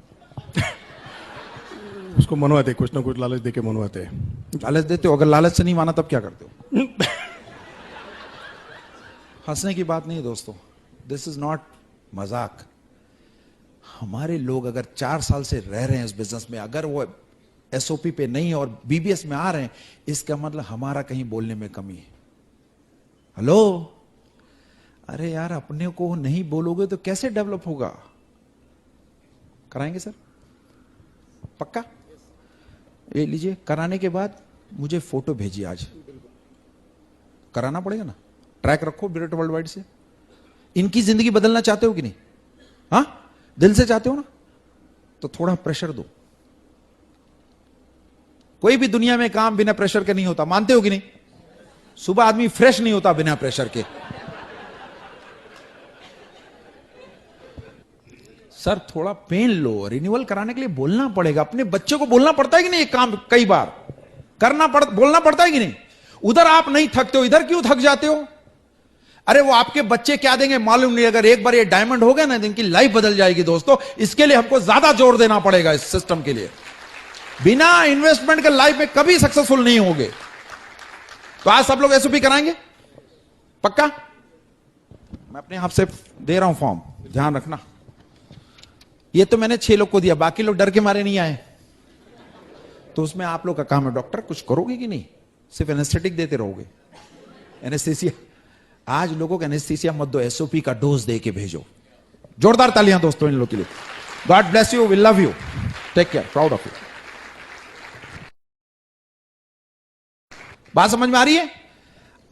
उसको मनवाते, कुछ ना कुछ लालच देके मनवाते। लालच देते हो? अगर लालच से नहीं माना तब क्या करते हो? हंसने की बात नहीं है दोस्तों, दिस इज नॉट मजाक। हमारे लोग अगर 4 साल से रह रहे हैं इस बिजनेस में, अगर वो एसओपी पे नहीं है और बीबीएस में आ रहे हैं, इसका मतलब हमारा कहीं बोलने में कमी है। हेलो, अरे यार, अपने को नहीं बोलोगे तो कैसे डेवलप होगा? कराएंगे सर? पक्का? ये लीजिए, कराने के बाद मुझे फोटो भेजिए आज। कराना पड़ेगा ना, ट्रैक रखो विराट वर्ल्ड वाइड से। इनकी जिंदगी बदलना चाहते हो कि नहीं? हाँ, दिल से चाहते हो ना? तो थोड़ा प्रेशर दो। कोई भी दुनिया में काम बिना प्रेशर के नहीं होता, मानते हो कि नहीं? सुबह आदमी फ्रेश नहीं होता बिना प्रेशर के। सर थोड़ा पेन लो, रिन्यूअल कराने के लिए बोलना पड़ेगा। अपने बच्चे को बोलना पड़ता है कि नहीं? एक काम कई बार बोलना पड़ता है कि नहीं? उधर आप नहीं थकते हो, इधर क्यों थक जाते हो? अरे वो आपके बच्चे क्या देंगे मालूम नहीं। अगर एक बार ये डायमंड हो गया ना, तो इनकी लाइफ बदल जाएगी दोस्तों। इसके लिए हमको ज्यादा जोर देना पड़ेगा इस सिस्टम के लिए। बिना इन्वेस्टमेंट के लाइफ में कभी सक्सेसफुल नहीं होंगे। तो आज सब लोग एसओपी कराएंगे? पक्का? मैं अपने आप से दे रहा हूं फॉर्म, ध्यान रखना। ये तो मैंने 6 लोग को दिया, बाकी लोग डर के मारे नहीं आए। तो उसमें आप लोग का काम है, डॉक्टर कुछ करोगे कि नहीं? सिर्फ एनेस्थेटिक देते रहोगे? एनेस्थीसिया? आज लोगों को एनेस्थीसिया मत दो, एसओपी का डोज दे के भेजो। जोरदार तालियां दोस्तों इन लोगों के लिए। God bless you, will love you, take care, proud of you. बात समझ में आ रही है?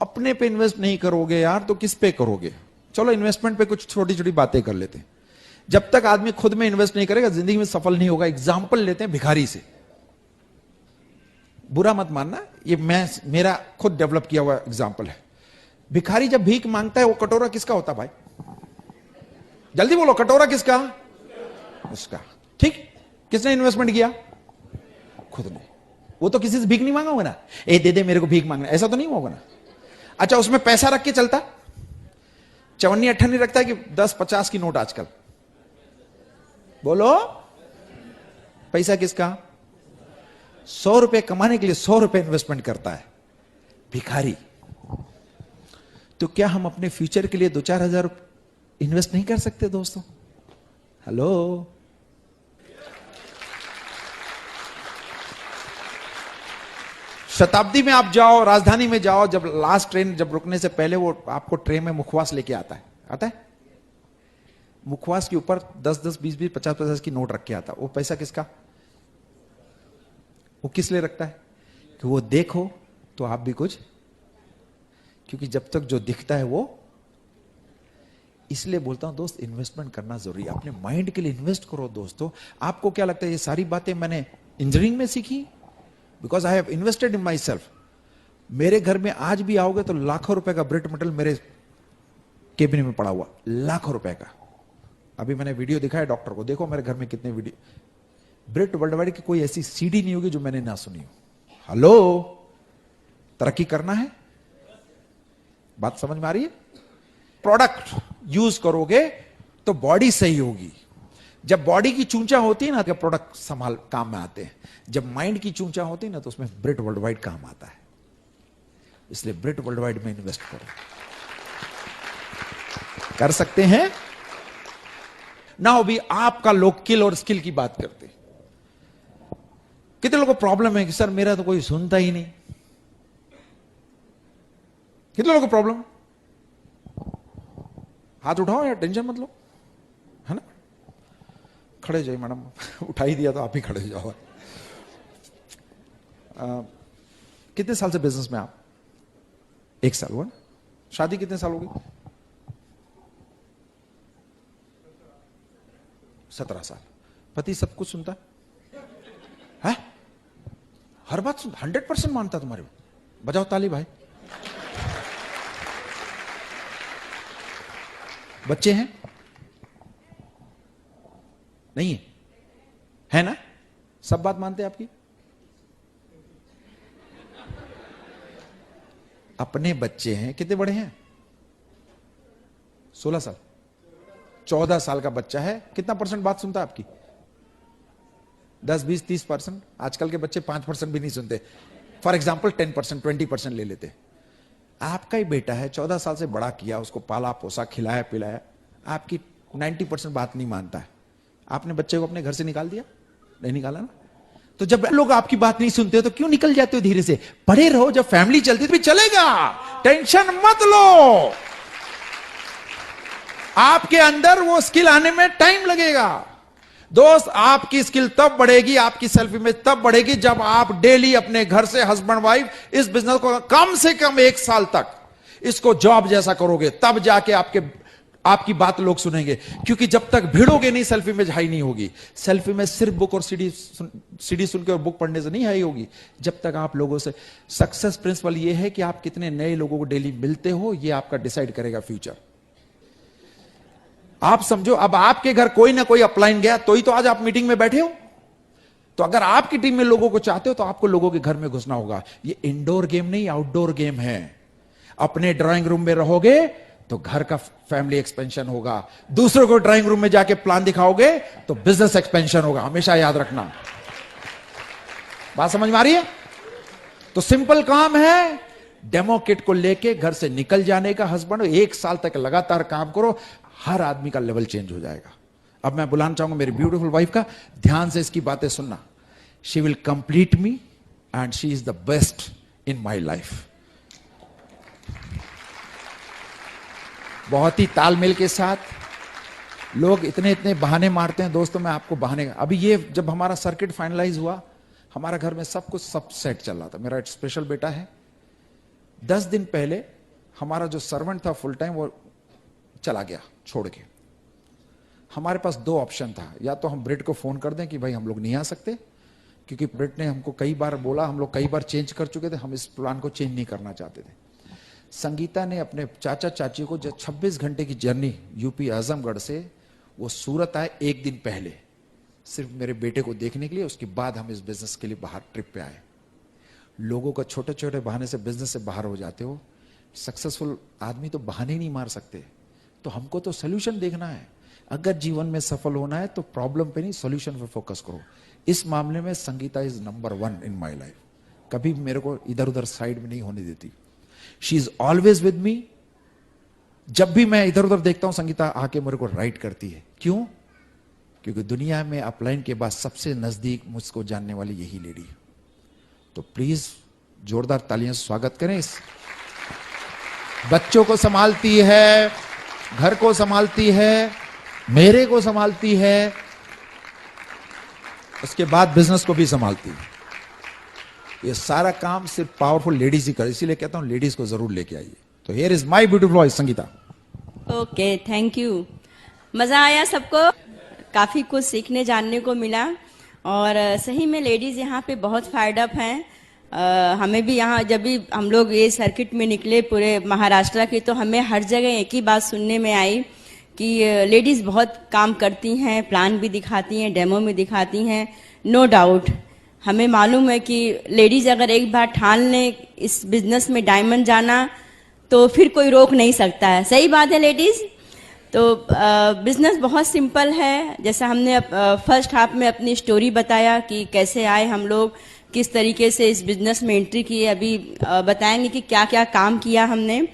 अपने पे इन्वेस्ट नहीं करोगे यार तो किस पे करोगे? चलो इन्वेस्टमेंट पे कुछ छोटी छोटी बातें कर लेते हैं। जब तक आदमी खुद में इन्वेस्ट नहीं करेगा, जिंदगी में सफल नहीं होगा। एग्जाम्पल लेते हैं भिखारी से। बुरा मत मानना, ये मेरा खुद डेवलप किया हुआ एग्जाम्पल है। भिखारी जब भीख मांगता है, वो कटोरा किसका होता भाई? जल्दी बोलो, कटोरा किसका? उसका। ठीक, किसने इन्वेस्टमेंट किया? खुद ने। वो तो किसी से भीख नहीं मांगा होगा ना, ए दे दे मेरे को भीख मांगना, ऐसा तो नहीं होगा ना। अच्छा, उसमें पैसा रख के चलता? चवन्नी अट्ठन्नी रखता है कि 10-50 की नोट आजकल? बोलो, पैसा किसका? 100 रुपए कमाने के लिए 100 रुपए इन्वेस्टमेंट करता है भिखारी। तो क्या हम अपने फ्यूचर के लिए 2-4 हजार इन्वेस्ट नहीं कर सकते दोस्तों? हेलो, शताब्दी में आप जाओ, राजधानी में जाओ, जब लास्ट ट्रेन जब रुकने से पहले वो आपको ट्रेन में मुखवास लेके आता है। आता है? मुखवास के ऊपर 10-10, 20-20, 50-50 की नोट रख के आता। वो पैसा किसका? वो किस लिए रखता है? कि वो देखो तो आप भी कुछ, क्योंकि जब तक जो दिखता है वो। इसलिए बोलता हूं दोस्त, इन्वेस्टमेंट करना जरूरी है। अपने माइंड के लिए इन्वेस्ट करो दोस्तों। आपको क्या लगता है ये सारी बातें मैंने इंजीनियरिंग में सीखी? Because I have invested in my self. मेरे घर में आज भी आओगे तो लाखों रुपए का ब्रिट मेटल मेरे केबिन में पड़ा हुआ, लाखों रुपए का। अभी मैंने वीडियो दिखाया डॉक्टर को, देखो मेरे घर में कितने वीडियो। ब्रिट वर्ल्ड वाइड की कोई ऐसी सीडी नहीं होगी जो मैंने ना सुनी हो। हेलो, तरक्की करना है? बात समझ में आ रही है? प्रोडक्ट यूज करोगे तो बॉडी सही होगी। जब बॉडी की चूंचा होती है ना, तो प्रोडक्ट संभाल काम में आते हैं। जब माइंड की चूंचा होती है ना, तो उसमें ब्रिट वर्ल्ड वाइड काम आता है। इसलिए ब्रिट वर्ल्ड वाइड में इन्वेस्ट करो। कर सकते हैं ना? अभी आपका लोग किल और स्किल की बात करते हैं। कितने लोगों को प्रॉब्लम है कि सर मेरा तो कोई सुनता ही नहीं? कितने लोगों को प्रॉब्लम? हाथ उठाओ या टेंशन मत लो, है ना? खड़े जाइए मैडम, उठा ही दिया तो आप ही खड़े जाओ। कितने साल से बिजनेस में आप? 1 साल हुआ। शादी कितने साल हो गई? 17 साल। पति सब कुछ सुनता है? हर बात सुनता, 100% मानता तुम्हारे? बजाओ ताली भाई। बच्चे हैं? नहीं है ना? सब बात मानते हैं आपकी? अपने बच्चे हैं, कितने बड़े हैं? 16 साल, 14 साल का बच्चा है, कितना परसेंट बात सुनता है आपकी? 10, 20, 30%। आजकल के बच्चे 5% भी नहीं सुनते। फॉर एग्जाम्पल 10%, 20% ले लेते। आपका ही बेटा है, 14 साल से बड़ा किया, उसको पाला पोसा, खिलाया पिलाया, आपकी 90% बात नहीं मानता है। आपने बच्चे को अपने घर से निकाल दिया? नहीं निकाला ना? तो जब लोग आपकी बात नहीं सुनते हो तो क्यों निकल जाते हो धीरे से? पढ़े रहो, जब फैमिली चलती तो भी चलेगा, टेंशन मत लो। आपके अंदर वो स्किल आने में टाइम लगेगा। दोस्त, आपकी स्किल तब बढ़ेगी, आपकी सेल्फ इमेज तब बढ़ेगी जब आप डेली अपने घर से हस्बैंड वाइफ इस बिजनेस को कम से कम 1 साल तक इसको जॉब जैसा करोगे, तब जाके आपकी बात लोग सुनेंगे। क्योंकि जब तक भिड़ोगे नहीं, सेल्फ इमेज हाई नहीं होगी। सेल्फ इमेज सिर्फ बुक और सीडी सुन के और बुक पढ़ने से नहीं हाई होगी। जब तक आप लोगों से, सक्सेस प्रिंसिपल ये है कि आप कितने नए लोगों को डेली मिलते हो, ये आपका डिसाइड करेगा फ्यूचर। आप समझो, अब आपके घर कोई ना कोई अपलाइन गया तो ही तो आज आप मीटिंग में बैठे हो। तो अगर आपकी टीम में लोगों को चाहते हो तो आपको लोगों के घर में घुसना होगा। ये इंडोर गेम नहीं, आउटडोर गेम है। अपने ड्राइंग रूम में रहोगे तो घर का फैमिली एक्सपेंशन होगा, दूसरों को ड्राइंग रूम में जाके प्लान दिखाओगे तो बिजनेस एक्सपेंशन होगा। हमेशा याद रखना। बात समझ में आ रही है? तो सिंपल काम है, डेमो किट को लेके घर से निकल जाने का। हस्बैंड 1 साल तक लगातार काम करो, हर आदमी का लेवल चेंज हो जाएगा। अब मैं बुलाना चाहूंगा मेरी ब्यूटीफुल वाइफ का, ध्यान से इसकी बातें सुनना। She will complete me and she is the best in my life. बहुत ही तालमेल के साथ। लोग इतने इतने बहाने मारते हैं दोस्तों, मैं आपको बहाने, अभी ये जब हमारा सर्किट फाइनलाइज हुआ, हमारा घर में सब कुछ सब सेट चल रहा था। मेरा एक स्पेशल बेटा है। 10 दिन पहले हमारा जो सर्वेंट था फुल टाइम, वो चला गया छोड़ के। हमारे पास 2 ऑप्शन था, या तो हम ब्रिट को फोन कर दें कि भाई हम लोग नहीं आ सकते, क्योंकि ब्रिट ने हमको कई बार बोला, हम लोग कई बार चेंज कर चुके थे, हम इस प्लान को चेंज नहीं करना चाहते थे। संगीता ने अपने चाचा चाची को, जो 26 घंटे की जर्नी यूपी आजमगढ़ से वो सूरत आए 1 दिन पहले, सिर्फ मेरे बेटे को देखने के लिए। उसके बाद हम इस बिजनेस के लिए बाहर ट्रिप पे आए। लोगों का छोटे छोटे बहाने से बिजनेस से बाहर हो जाते हो। सक्सेसफुल आदमी तो बहाने नहीं मार सकते, तो हमको तो सोल्यूशन देखना है। अगर जीवन में सफल होना है तो प्रॉब्लम पे नहीं, सोल्यूशन पे फोकस करो। इस मामले में Sangeeta is number 1 in my life. कभी मेरे को इधर उधर साइड में नहीं होने देती। She is always with me. जब भी मैं इधर उधर देखता हूं, संगीता आके मेरे को राइट करती है। क्यों? क्योंकि दुनिया में अपलाइन के बाद सबसे नजदीक मुझको जानने वाली यही लेडी है। तो प्लीज जोरदार तालियां से स्वागत करें। इस बच्चों को संभालती है, घर को संभालती है, मेरे को संभालती है, उसके बाद बिजनेस को भी संभालती है। ये सारा काम सिर्फ पावरफुल लेडीज ही कर, इसीलिए कहता हूं लेडीज को जरूर लेके आइए। तो here is my beautiful voice Sangeeta. Okay, thank you. मजा आया सबको? काफी कुछ सीखने जानने को मिला। और सही में लेडीज यहाँ पे बहुत फायर्ड अप हैं। हमें भी यहाँ जब भी हम लोग ये सर्किट में निकले पूरे महाराष्ट्र के, तो हमें हर जगह एक ही बात सुनने में आई कि लेडीज बहुत काम करती हैं, प्लान भी दिखाती हैं, डेमो में दिखाती हैं। नो डाउट, हमें मालूम है कि लेडीज अगर एक बार ठान लें इस बिजनेस में डायमंड जाना, तो फिर कोई रोक नहीं सकता है। सही बात है लेडीज। तो बिजनेस बहुत सिंपल है। जैसा हमने फर्स्ट हाफ में अपनी स्टोरी बताया कि कैसे आए हम लोग, किस तरीके से इस बिजनेस में एंट्री की। अभी बताएंगे कि क्या क्या काम किया हमने,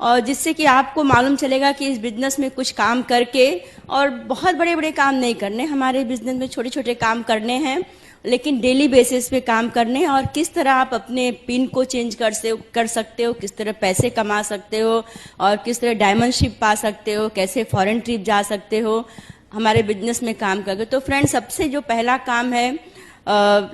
और जिससे कि आपको मालूम चलेगा कि इस बिजनेस में कुछ काम करके, और बहुत बड़े बड़े काम नहीं करने, हमारे बिजनेस में छोटे छोटे काम करने हैं, लेकिन डेली बेसिस पे काम करने। और किस तरह आप अपने पिन को चेंज कर सकते हो, किस तरह पैसे कमा सकते हो, और किस तरह डायमंडशिप पा सकते हो, कैसे फॉरेन ट्रिप जा सकते हो हमारे बिजनेस में काम करके। तो फ्रेंड्स, सबसे जो पहला काम है,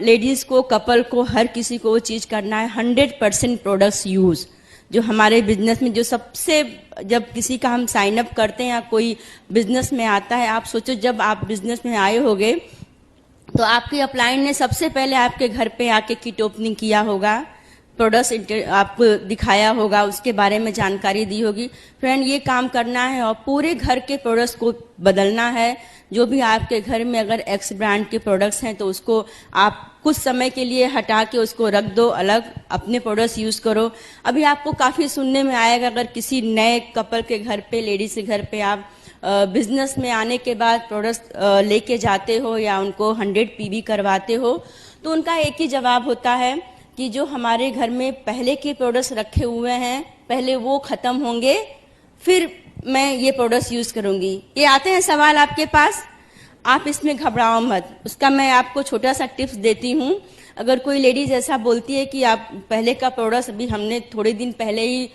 लेडीज को, कपल को, हर किसी को वो चीज करना है, 100% प्रोडक्ट्स यूज। जो हमारे बिजनेस में जो सबसे, जब किसी का हम साइन अप करते हैं या कोई बिजनेस में आता है, आप सोचो जब आप बिजनेस में आए होगे तो आपके अपलाइन ने सबसे पहले आपके घर पे आके किट ओपनिंग किया होगा, प्रोडक्ट्स आपको दिखाया होगा, उसके बारे में जानकारी दी होगी। फ्रेंड, ये काम करना है और पूरे घर के प्रोडक्ट्स को बदलना है। जो भी आपके घर में अगर एक्स ब्रांड के प्रोडक्ट्स हैं तो उसको आप कुछ समय के लिए हटा के उसको रख दो अलग, अपने प्रोडक्ट्स यूज करो। अभी आपको काफी सुनने में आएगा, अगर किसी नए कपल के घर पे, लेडीज के घर पे आप बिजनेस में आने के बाद प्रोडक्ट्स लेके जाते हो या उनको 100 PB करवाते हो, तो उनका एक ही जवाब होता है कि जो हमारे घर में पहले के प्रोडक्ट्स रखे हुए हैं, पहले वो खत्म होंगे, फिर मैं ये प्रोडक्ट्स यूज करूंगी। ये आते हैं सवाल आपके पास, आप इसमें घबराओ मत। उसका मैं आपको छोटा सा टिप्स देती हूँ। अगर कोई लेडीज ऐसा बोलती है कि आप पहले का प्रोडक्ट्स अभी हमने थोड़े दिन पहले ही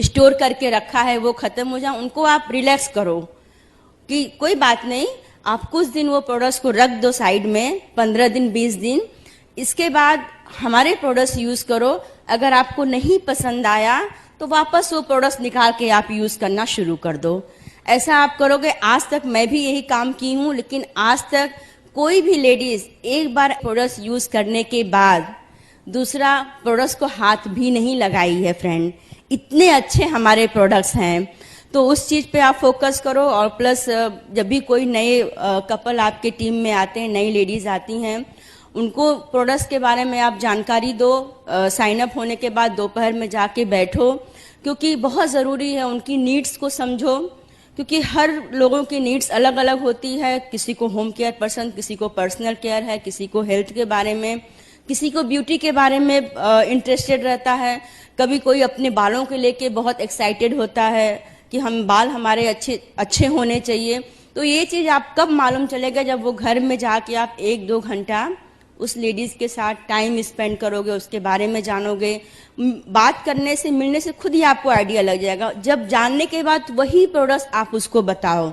स्टोर करके रखा है, वो खत्म हो जाए, उनको आप रिलैक्स करो कि कोई बात नहीं, आप कुछ दिन वो प्रोडक्ट्स को रख दो साइड में, 15 दिन 20 दिन, इसके बाद हमारे प्रोडक्ट्स यूज करो। अगर आपको नहीं पसंद आया तो वापस वो प्रोडक्ट्स निकाल के आप यूज करना शुरू कर दो। ऐसा आप करोगे। आज तक मैं भी यही काम की हूँ, लेकिन आज तक कोई भी लेडीज एक बार प्रोडक्ट्स यूज करने के बाद दूसरा प्रोडक्ट्स को हाथ भी नहीं लगाई है। फ्रेंड, इतने अच्छे हमारे प्रोडक्ट्स हैं, तो उस चीज पे आप फोकस करो। और प्लस जब भी कोई नए कपल आपके टीम में आते हैं, नई लेडीज आती हैं, उनको प्रोडक्ट्स के बारे में आप जानकारी दो। साइन अप होने के बाद दोपहर में जाके बैठो, क्योंकि बहुत ज़रूरी है, उनकी नीड्स को समझो, क्योंकि हर लोगों की नीड्स अलग अलग होती है। किसी को होम केयर पसंद, किसी को पर्सनल केयर है, किसी को हेल्थ के बारे में, किसी को ब्यूटी के बारे में इंटरेस्टेड रहता है। कभी कोई अपने बालों के लेके बहुत एक्साइटेड होता है कि हम बाल हमारे अच्छे होने चाहिए। तो ये चीज़ आप कब मालूम चलेगा, जब वो घर में जाके आप 1-2 घंटा उस लेडीज के साथ टाइम स्पेंड करोगे, उसके बारे में जानोगे। बात करने से, मिलने से खुद ही आपको आइडिया लग जाएगा। जब जानने के बाद वही प्रोडक्ट्स आप उसको बताओ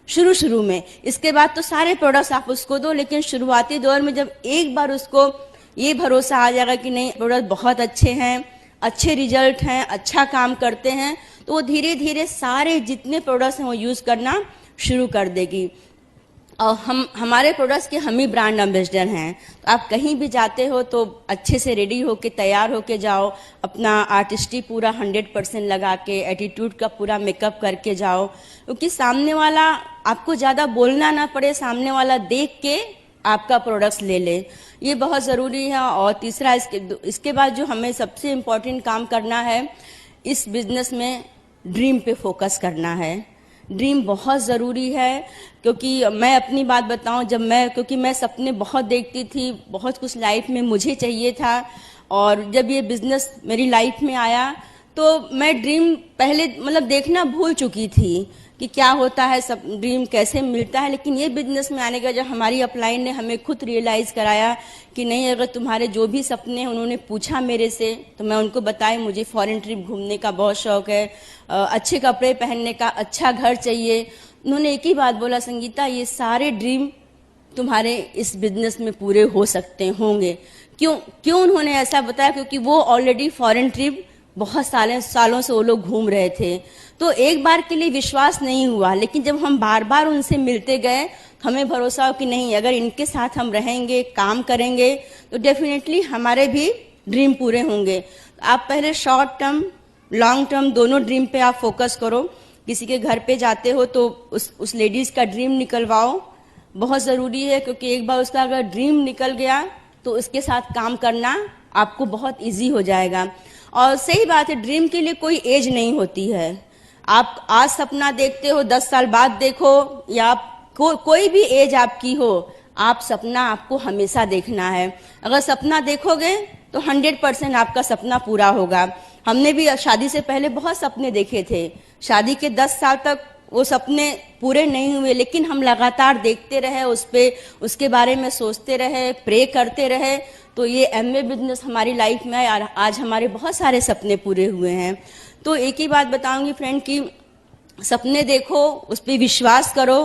शुरू में, इसके बाद तो सारे प्रोडक्ट्स आप उसको दो, लेकिन शुरुआती दौर में जब एक बार उसको ये भरोसा आ जाएगा कि नहीं, प्रोडक्ट बहुत अच्छे हैं, अच्छे रिजल्ट हैं, अच्छा काम करते हैं, तो वो धीरे धीरे सारे जितने प्रोडक्ट्स हैं वो यूज करना शुरू कर देगी। और हमारे प्रोडक्ट्स के हम ही ब्रांड एम्बेसडर हैं। तो आप कहीं भी जाते हो तो अच्छे से रेडी होके, तैयार होके जाओ, अपना आर्टिस्टी पूरा 100% लगा के, एटीट्यूड का पूरा मेकअप करके जाओ, क्योंकि सामने वाला आपको ज़्यादा बोलना ना पड़े, सामने वाला देख के आपका प्रोडक्ट्स ले ले, ये बहुत ज़रूरी है। और तीसरा, इसके बाद जो हमें सबसे इम्पोर्टेंट काम करना है इस बिजनेस में, ड्रीम पे फोकस करना है। ड्रीम बहुत ज़रूरी है, क्योंकि मैं अपनी बात बताऊं, क्योंकि मैं सपने बहुत देखती थी, बहुत कुछ लाइफ में मुझे चाहिए था, और जब ये बिजनेस मेरी लाइफ में आया तो मैं ड्रीम पहले मतलब देखना भूल चुकी थी कि क्या होता है, सब ड्रीम कैसे मिलता है। लेकिन ये बिजनेस में आने का जब हमारी अपलाइन ने हमें खुद रियलाइज कराया कि नहीं, अगर तुम्हारे जो भी सपने हैं, उन्होंने पूछा मेरे से, तो मैं उनको बताई मुझे फॉरेन ट्रिप घूमने का बहुत शौक है, अच्छे कपड़े पहनने का, अच्छा घर चाहिए। उन्होंने एक ही बात बोला, संगीता ये सारे ड्रीम तुम्हारे इस बिजनेस में पूरे हो सकते होंगे। क्यों उन्होंने ऐसा बताया? क्योंकि वो ऑलरेडी फॉरेन ट्रिप बहुत सालों से वो लोग घूम रहे थे, तो एक बार के लिए विश्वास नहीं हुआ। लेकिन जब हम बार बार उनसे मिलते गए, हमें भरोसा हो कि नहीं, अगर इनके साथ हम रहेंगे, काम करेंगे, तो डेफिनेटली हमारे भी ड्रीम पूरे होंगे। आप पहले शॉर्ट टर्म, लॉन्ग टर्म दोनों ड्रीम पे आप फोकस करो। किसी के घर पे जाते हो तो उस लेडीज का ड्रीम निकलवाओ, बहुत ज़रूरी है, क्योंकि एक बार उसका अगर ड्रीम निकल गया तो उसके साथ काम करना आपको बहुत इजी हो जाएगा। और सही बात है, ड्रीम के लिए कोई एज नहीं होती है। आप आज सपना देखते हो, 10 साल बाद देखो, या कोई भी एज आपकी हो, आप सपना आपको हमेशा देखना है। अगर सपना देखोगे तो 100% आपका सपना पूरा होगा। हमने भी शादी से पहले बहुत सपने देखे थे, शादी के 10 साल तक वो सपने पूरे नहीं हुए, लेकिन हम लगातार देखते रहे, उसके बारे में सोचते रहे, प्रे करते रहे, तो ये एमवे बिजनेस हमारी लाइफ में आया, आज हमारे बहुत सारे सपने पूरे हुए हैं। तो एक ही बात बताऊंगी फ्रेंड कि सपने देखो, उस पर विश्वास करो,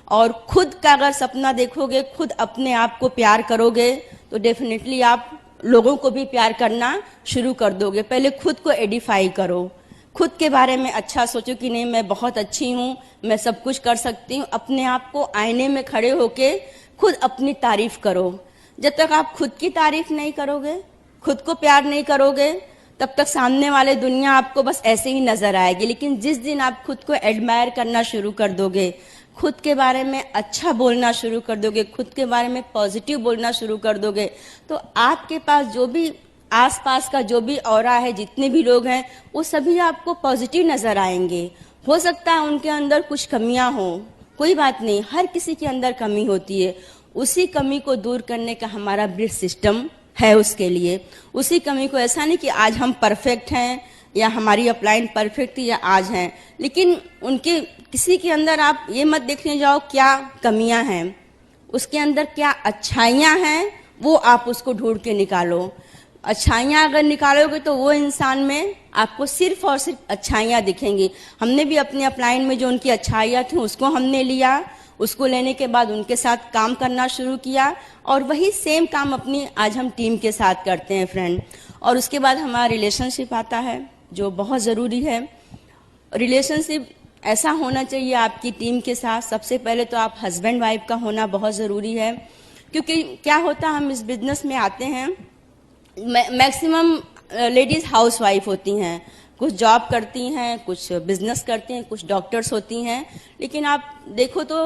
और खुद का अगर सपना देखोगे, खुद अपने आप को प्यार करोगे, तो डेफिनेटली आप लोगों को भी प्यार करना शुरू कर दोगे। पहले खुद को एडिफाई करो, खुद के बारे में अच्छा सोचो कि नहीं, मैं बहुत अच्छी हूँ, मैं सब कुछ कर सकती हूँ। अपने आप को आईने में खड़े होके खुद अपनी तारीफ करो। जब तक आप खुद की तारीफ नहीं करोगे, खुद को प्यार नहीं करोगे तब तक सामने वाले दुनिया आपको बस ऐसे ही नजर आएगी। लेकिन जिस दिन आप खुद को एडमायर करना शुरू कर दोगे, खुद के बारे में अच्छा बोलना शुरू कर दोगे, खुद के बारे में पॉजिटिव बोलना शुरू कर दोगे, तो आपके पास जो भी आसपास का जो भी ऑरा है, जितने भी लोग हैं, वो सभी आपको पॉजिटिव नजर आएंगे। हो सकता है उनके अंदर कुछ कमियां हो, कोई बात नहीं, हर किसी के अंदर कमी होती है। उसी कमी को दूर करने का हमारा ब्रिज सिस्टम है उसके लिए। उसी कमी को, ऐसा नहीं कि आज हम परफेक्ट हैं या हमारी अपलाइन परफेक्ट थी या आज हैं, लेकिन उनके किसी के अंदर आप ये मत देखने जाओ क्या कमियां हैं, उसके अंदर क्या अच्छाइयां हैं, वो आप उसको ढूंढ के निकालो। अच्छाइयां अगर निकालोगे तो वो इंसान में आपको सिर्फ और सिर्फ अच्छाइयां दिखेंगी। हमने भी अपने अपलाइन में जो उनकी अच्छाइयां थी उसको हमने लिया, उसको लेने के बाद उनके साथ काम करना शुरू किया, और वही सेम काम अपनी आज हम टीम के साथ करते हैं फ्रेंड। और उसके बाद हमारा रिलेशनशिप आता है जो बहुत ज़रूरी है। रिलेशनशिप ऐसा होना चाहिए आपकी टीम के साथ, सबसे पहले तो आप हस्बैंड वाइफ का होना बहुत ज़रूरी है। क्योंकि क्या होता है, हम इस बिजनेस में आते हैं, मैक्सिमम लेडीज़ हाउस वाइफ होती हैं, कुछ जॉब करती हैं, कुछ बिजनेस करती हैं, कुछ डॉक्टर्स होती हैं, लेकिन आप देखो तो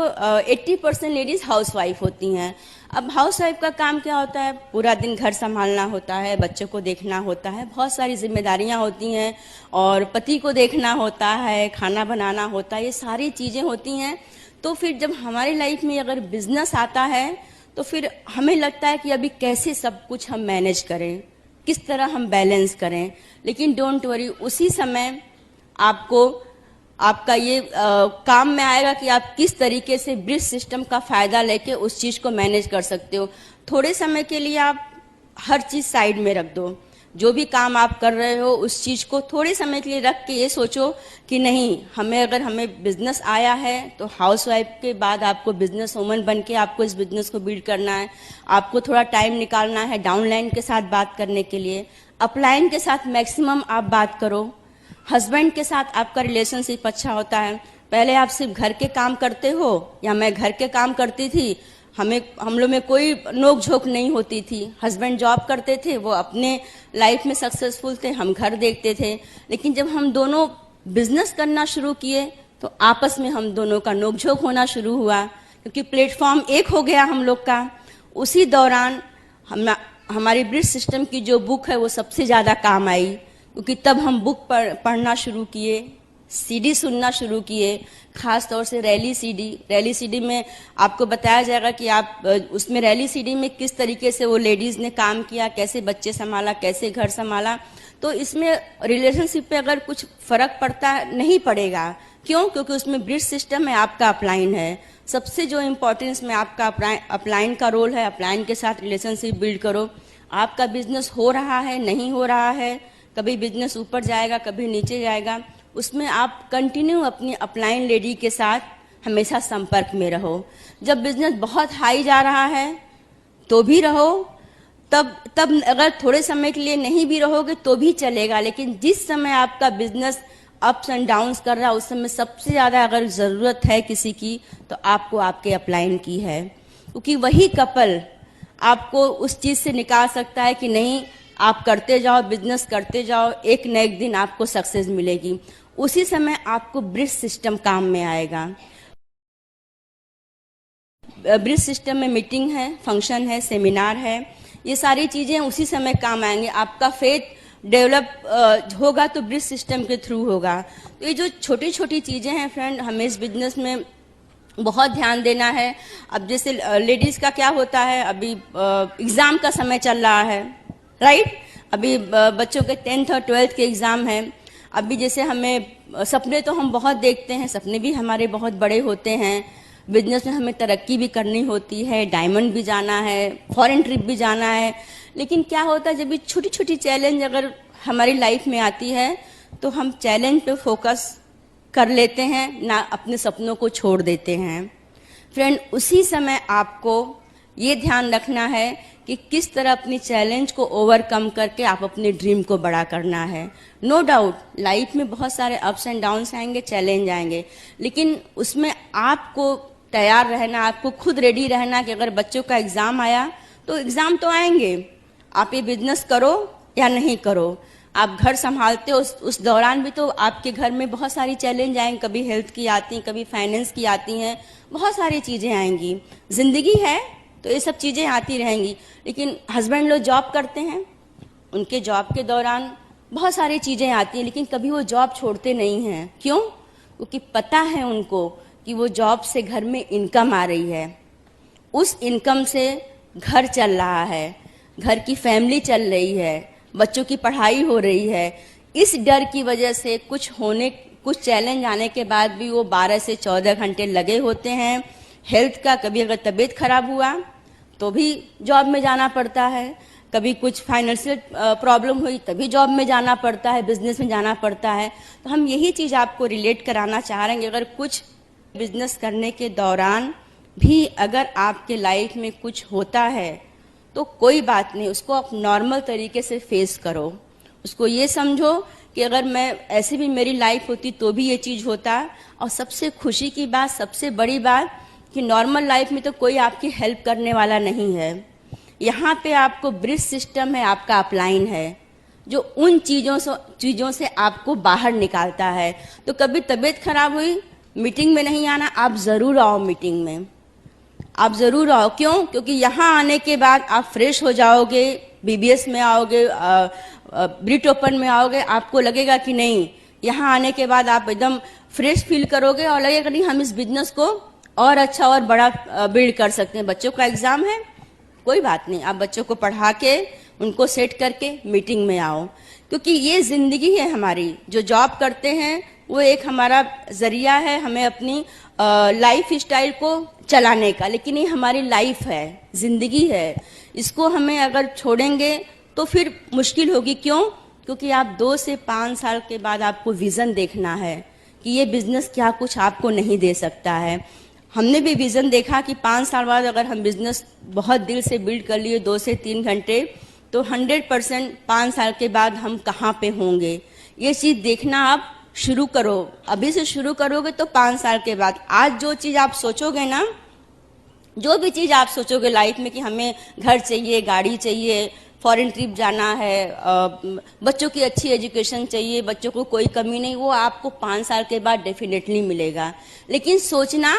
80% लेडीज़ हाउस वाइफ होती हैं। अब हाउस वाइफ का काम क्या होता है, पूरा दिन घर संभालना होता है, बच्चों को देखना होता है, बहुत सारी जिम्मेदारियां होती हैं, और पति को देखना होता है, खाना बनाना होता है, ये सारी चीज़ें होती हैं। तो फिर जब हमारी लाइफ में अगर बिजनेस आता है तो फिर हमें लगता है कि अभी कैसे सब कुछ हम मैनेज करें, किस तरह हम बैलेंस करें। लेकिन डोंट वरी, उसी समय आपको आपका ये काम में आएगा कि आप किस तरीके से ब्रिज सिस्टम का फायदा लेके उस चीज को मैनेज कर सकते हो। थोड़े समय के लिए आप हर चीज साइड में रख दो, जो भी काम आप कर रहे हो उस चीज को थोड़े समय के लिए रख के ये सोचो कि नहीं, हमें बिजनेस आया है तो हाउस वाइफ के बाद आपको बिजनेस वूमन बन के आपको इस बिजनेस को बिल्ड करना है। आपको थोड़ा टाइम निकालना है डाउनलाइन के साथ बात करने के लिए, अपलाइन के साथ मैक्सिमम आप बात करो। हस्बैंड के साथ आपका रिलेशनशिप अच्छा होता है। पहले आप सिर्फ घर के काम करते हो, या मैं घर के काम करती थी, हम लोग में कोई नोक झोंक नहीं होती थी। हस्बैंड जॉब करते थे, वो अपने लाइफ में सक्सेसफुल थे, हम घर देखते थे। लेकिन जब हम दोनों बिजनेस करना शुरू किए तो आपस में हम दोनों का नोक झोंक होना शुरू हुआ, क्योंकि प्लेटफॉर्म एक हो गया हम लोग का। उसी दौरान हमारी ब्रिज सिस्टम की जो बुक है वो सबसे ज़्यादा काम आई, क्योंकि तब हम बुक पढ़ना शुरू किए, सीडी सुनना शुरू किए, खास तौर से रैली सीडी में आपको बताया जाएगा कि आप उसमें रैली सीडी में किस तरीके से वो लेडीज़ ने काम किया, कैसे बच्चे संभाला, कैसे घर संभाला। तो इसमें रिलेशनशिप पे अगर कुछ फर्क पड़ता नहीं पड़ेगा। क्यों? क्योंकि उसमें ब्रिज सिस्टम है, आपका अपलाइन है। सबसे जो इम्पोर्टेंस में आपका अपलाइन का रोल है, अपलाइन के साथ रिलेशनशिप बिल्ड करो। आपका बिजनेस हो रहा है, नहीं हो रहा है, कभी बिजनेस ऊपर जाएगा, कभी नीचे जाएगा, उसमें आप कंटिन्यू अपनी अपलाइन लेडी के साथ हमेशा संपर्क में रहो। जब बिजनेस बहुत हाई जा रहा है तो भी रहो, तब अगर थोड़े समय के लिए नहीं भी रहोगे तो भी चलेगा। लेकिन जिस समय आपका बिजनेस अप्स एंड डाउन्स कर रहा है, उस समय सबसे ज़्यादा अगर ज़रूरत है किसी की तो आपको आपके अपलाइन की है, क्योंकि वही कपल आपको उस चीज़ से निकाल सकता है कि नहीं, आप करते जाओ, बिजनेस करते जाओ, एक न एक दिन आपको सक्सेस मिलेगी। उसी समय आपको ब्रिज सिस्टम काम में आएगा। ब्रिज सिस्टम में मीटिंग है, फंक्शन है, सेमिनार है, ये सारी चीज़ें उसी समय काम आएंगे। आपका फेथ डेवलप होगा तो ब्रिज सिस्टम के थ्रू होगा। तो ये जो छोटी छोटी चीज़ें हैं फ्रेंड, हमें इस बिजनेस में बहुत ध्यान देना है। अब जैसे लेडीज़ का क्या होता है, अभी एग्ज़ाम का समय चल रहा है, राइट? अभी बच्चों के 10th और 12th के एग्ज़ाम हैं। अभी जैसे हमें सपने तो हम बहुत देखते हैं, सपने भी हमारे बहुत बड़े होते हैं। बिजनेस में हमें तरक्की भी करनी होती है, डायमंड भी जाना है, फॉरेन ट्रिप भी जाना है। लेकिन क्या होता है, जब ये छोटी छोटी चैलेंज अगर हमारी लाइफ में आती है तो हम चैलेंज पे फोकस कर लेते हैं, ना अपने सपनों को छोड़ देते हैं। फ्रेंड, उसी समय आपको ये ध्यान रखना है कि किस तरह अपनी चैलेंज को ओवरकम करके आप अपने ड्रीम को बड़ा करना है। नो डाउट लाइफ में बहुत सारे अप्स एंड डाउन्स आएंगे, चैलेंज आएंगे, लेकिन उसमें आपको तैयार रहना, आपको खुद रेडी रहना कि अगर बच्चों का एग्ज़ाम आया तो एग्ज़ाम तो आएंगे, आप ये बिजनेस करो या नहीं करो। आप घर संभालते हो, उस दौरान भी तो आपके घर में बहुत सारी चैलेंज आएंगे, कभी हेल्थ की आती हैं, कभी फाइनेंस की आती हैं, बहुत सारी चीज़ें आएंगी। जिंदगी है तो ये सब चीज़ें आती रहेंगी। लेकिन हस्बैंड लोग जॉब करते हैं, उनके जॉब के दौरान बहुत सारी चीज़ें आती हैं, लेकिन कभी वो जॉब छोड़ते नहीं हैं। क्यों? क्योंकि पता है उनको कि वो जॉब से घर में इनकम आ रही है, उस इनकम से घर चल रहा है, घर की फैमिली चल रही है, बच्चों की पढ़ाई हो रही है। इस डर की वजह से कुछ चैलेंज आने के बाद भी वो 12 से 14 घंटे लगे होते हैं। हेल्थ का, कभी अगर तबीयत खराब हुआ तो भी जॉब में जाना पड़ता है, कभी कुछ फाइनेंशियल प्रॉब्लम हुई तभी जॉब में जाना पड़ता है, बिजनेस में जाना पड़ता है। तो हम यही चीज़ आपको रिलेट कराना चाह रहे हैं कि अगर कुछ बिजनेस करने के दौरान भी अगर आपके लाइफ में कुछ होता है तो कोई बात नहीं, उसको आप नॉर्मल तरीके से फेस करो। उसको ये समझो कि अगर मैं ऐसे भी मेरी लाइफ होती तो भी ये चीज़ होता। और सबसे खुशी की बात, सबसे बड़ी बात कि नॉर्मल लाइफ में तो कोई आपकी हेल्प करने वाला नहीं है। यहाँ पे आपको ब्रिज सिस्टम है, आपका अपलाइन है, जो उन चीज़ों से आपको बाहर निकालता है। तो कभी तबीयत खराब हुई, मीटिंग में नहीं आना, आप ज़रूर आओ मीटिंग में, आप ज़रूर आओ। क्यों? क्योंकि यहाँ आने के बाद आप फ्रेश हो जाओगे, बीबीएस में आओगे, ब्रिट ओपन में आओगे, आपको लगेगा कि नहीं, यहाँ आने के बाद आप एकदम फ्रेश फील करोगे और लगेगा नहीं हम इस बिजनेस को और अच्छा और बड़ा बिल्ड कर सकते हैं। बच्चों का एग्जाम है, कोई बात नहीं, आप बच्चों को पढ़ा के उनको सेट करके मीटिंग में आओ। क्योंकि ये जिंदगी है हमारी। जो जॉब करते हैं वो एक हमारा जरिया है हमें अपनी लाइफ स्टाइल को चलाने का, लेकिन ये हमारी लाइफ है, जिंदगी है। इसको हमें अगर छोड़ेंगे तो फिर मुश्किल होगी। क्यों? क्योंकि आप 2 से 5 साल के बाद आपको विजन देखना है कि ये बिजनेस क्या कुछ आपको नहीं दे सकता है। हमने भी विजन देखा कि 5 साल बाद अगर हम बिजनेस बहुत दिल से बिल्ड कर लिए 2 से 3 घंटे, तो 100% 5 साल के बाद हम कहाँ पे होंगे, ये चीज़ देखना आप शुरू करो। अभी से शुरू करोगे तो 5 साल के बाद, आज जो चीज़ आप सोचोगे ना, जो भी चीज़ आप सोचोगे लाइफ में कि हमें घर चाहिए, गाड़ी चाहिए, फॉरेन ट्रिप जाना है, बच्चों की अच्छी एजुकेशन चाहिए, बच्चों को कोई कमी नहीं, वो आपको 5 साल के बाद डेफिनेटली मिलेगा। लेकिन सोचना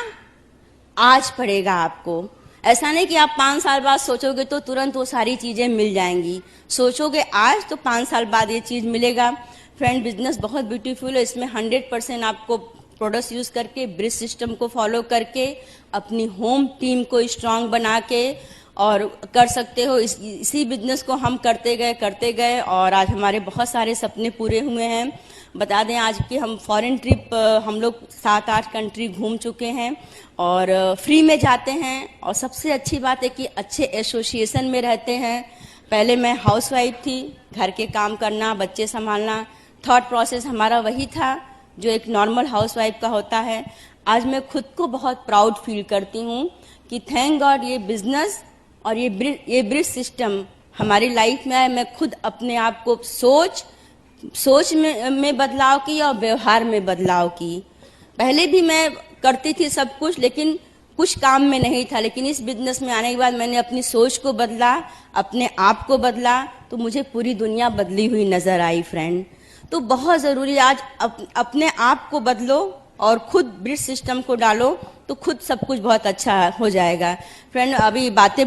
आज पड़ेगा आपको। ऐसा नहीं कि आप 5 साल बाद सोचोगे तो तुरंत वो सारी चीज़ें मिल जाएंगी। सोचोगे आज तो 5 साल बाद ये चीज़ मिलेगा। फ्रेंड, बिजनेस बहुत ब्यूटीफुल है। इसमें 100% आपको प्रोडक्ट्स यूज़ करके, ब्रिज सिस्टम को फॉलो करके, अपनी होम टीम को स्ट्रांग बना के और कर सकते हो। इसी बिजनेस को हम करते गए और आज हमारे बहुत सारे सपने पूरे हुए हैं। बता दें आज कि हम फॉरेन ट्रिप हम लोग 7-8 कंट्री घूम चुके हैं और फ्री में जाते हैं। और सबसे अच्छी बात है कि अच्छे एसोसिएशन में रहते हैं। पहले मैं हाउसवाइफ थी, घर के काम करना, बच्चे संभालना, थॉट प्रोसेस हमारा वही था जो एक नॉर्मल हाउसवाइफ का होता है। आज मैं खुद को बहुत प्राउड फील करती हूँ कि थैंक गॉड ये बिजनेस और ये ब्रिज सिस्टम हमारी लाइफ में आए। मैं खुद अपने आप को सोच में बदलाव की और व्यवहार में बदलाव की। पहले भी मैं करती थी सब कुछ, लेकिन कुछ काम में नहीं था। लेकिन इस बिजनेस में आने के बाद मैंने अपनी सोच को बदला, अपने आप को बदला, तो मुझे पूरी दुनिया बदली हुई नजर आई। फ्रेंड, तो बहुत ज़रूरी आज अपने आप को बदलो और खुद ब्रिज सिस्टम को डालो, तो खुद सब कुछ बहुत अच्छा हो जाएगा। फ्रेंड, अभी बातें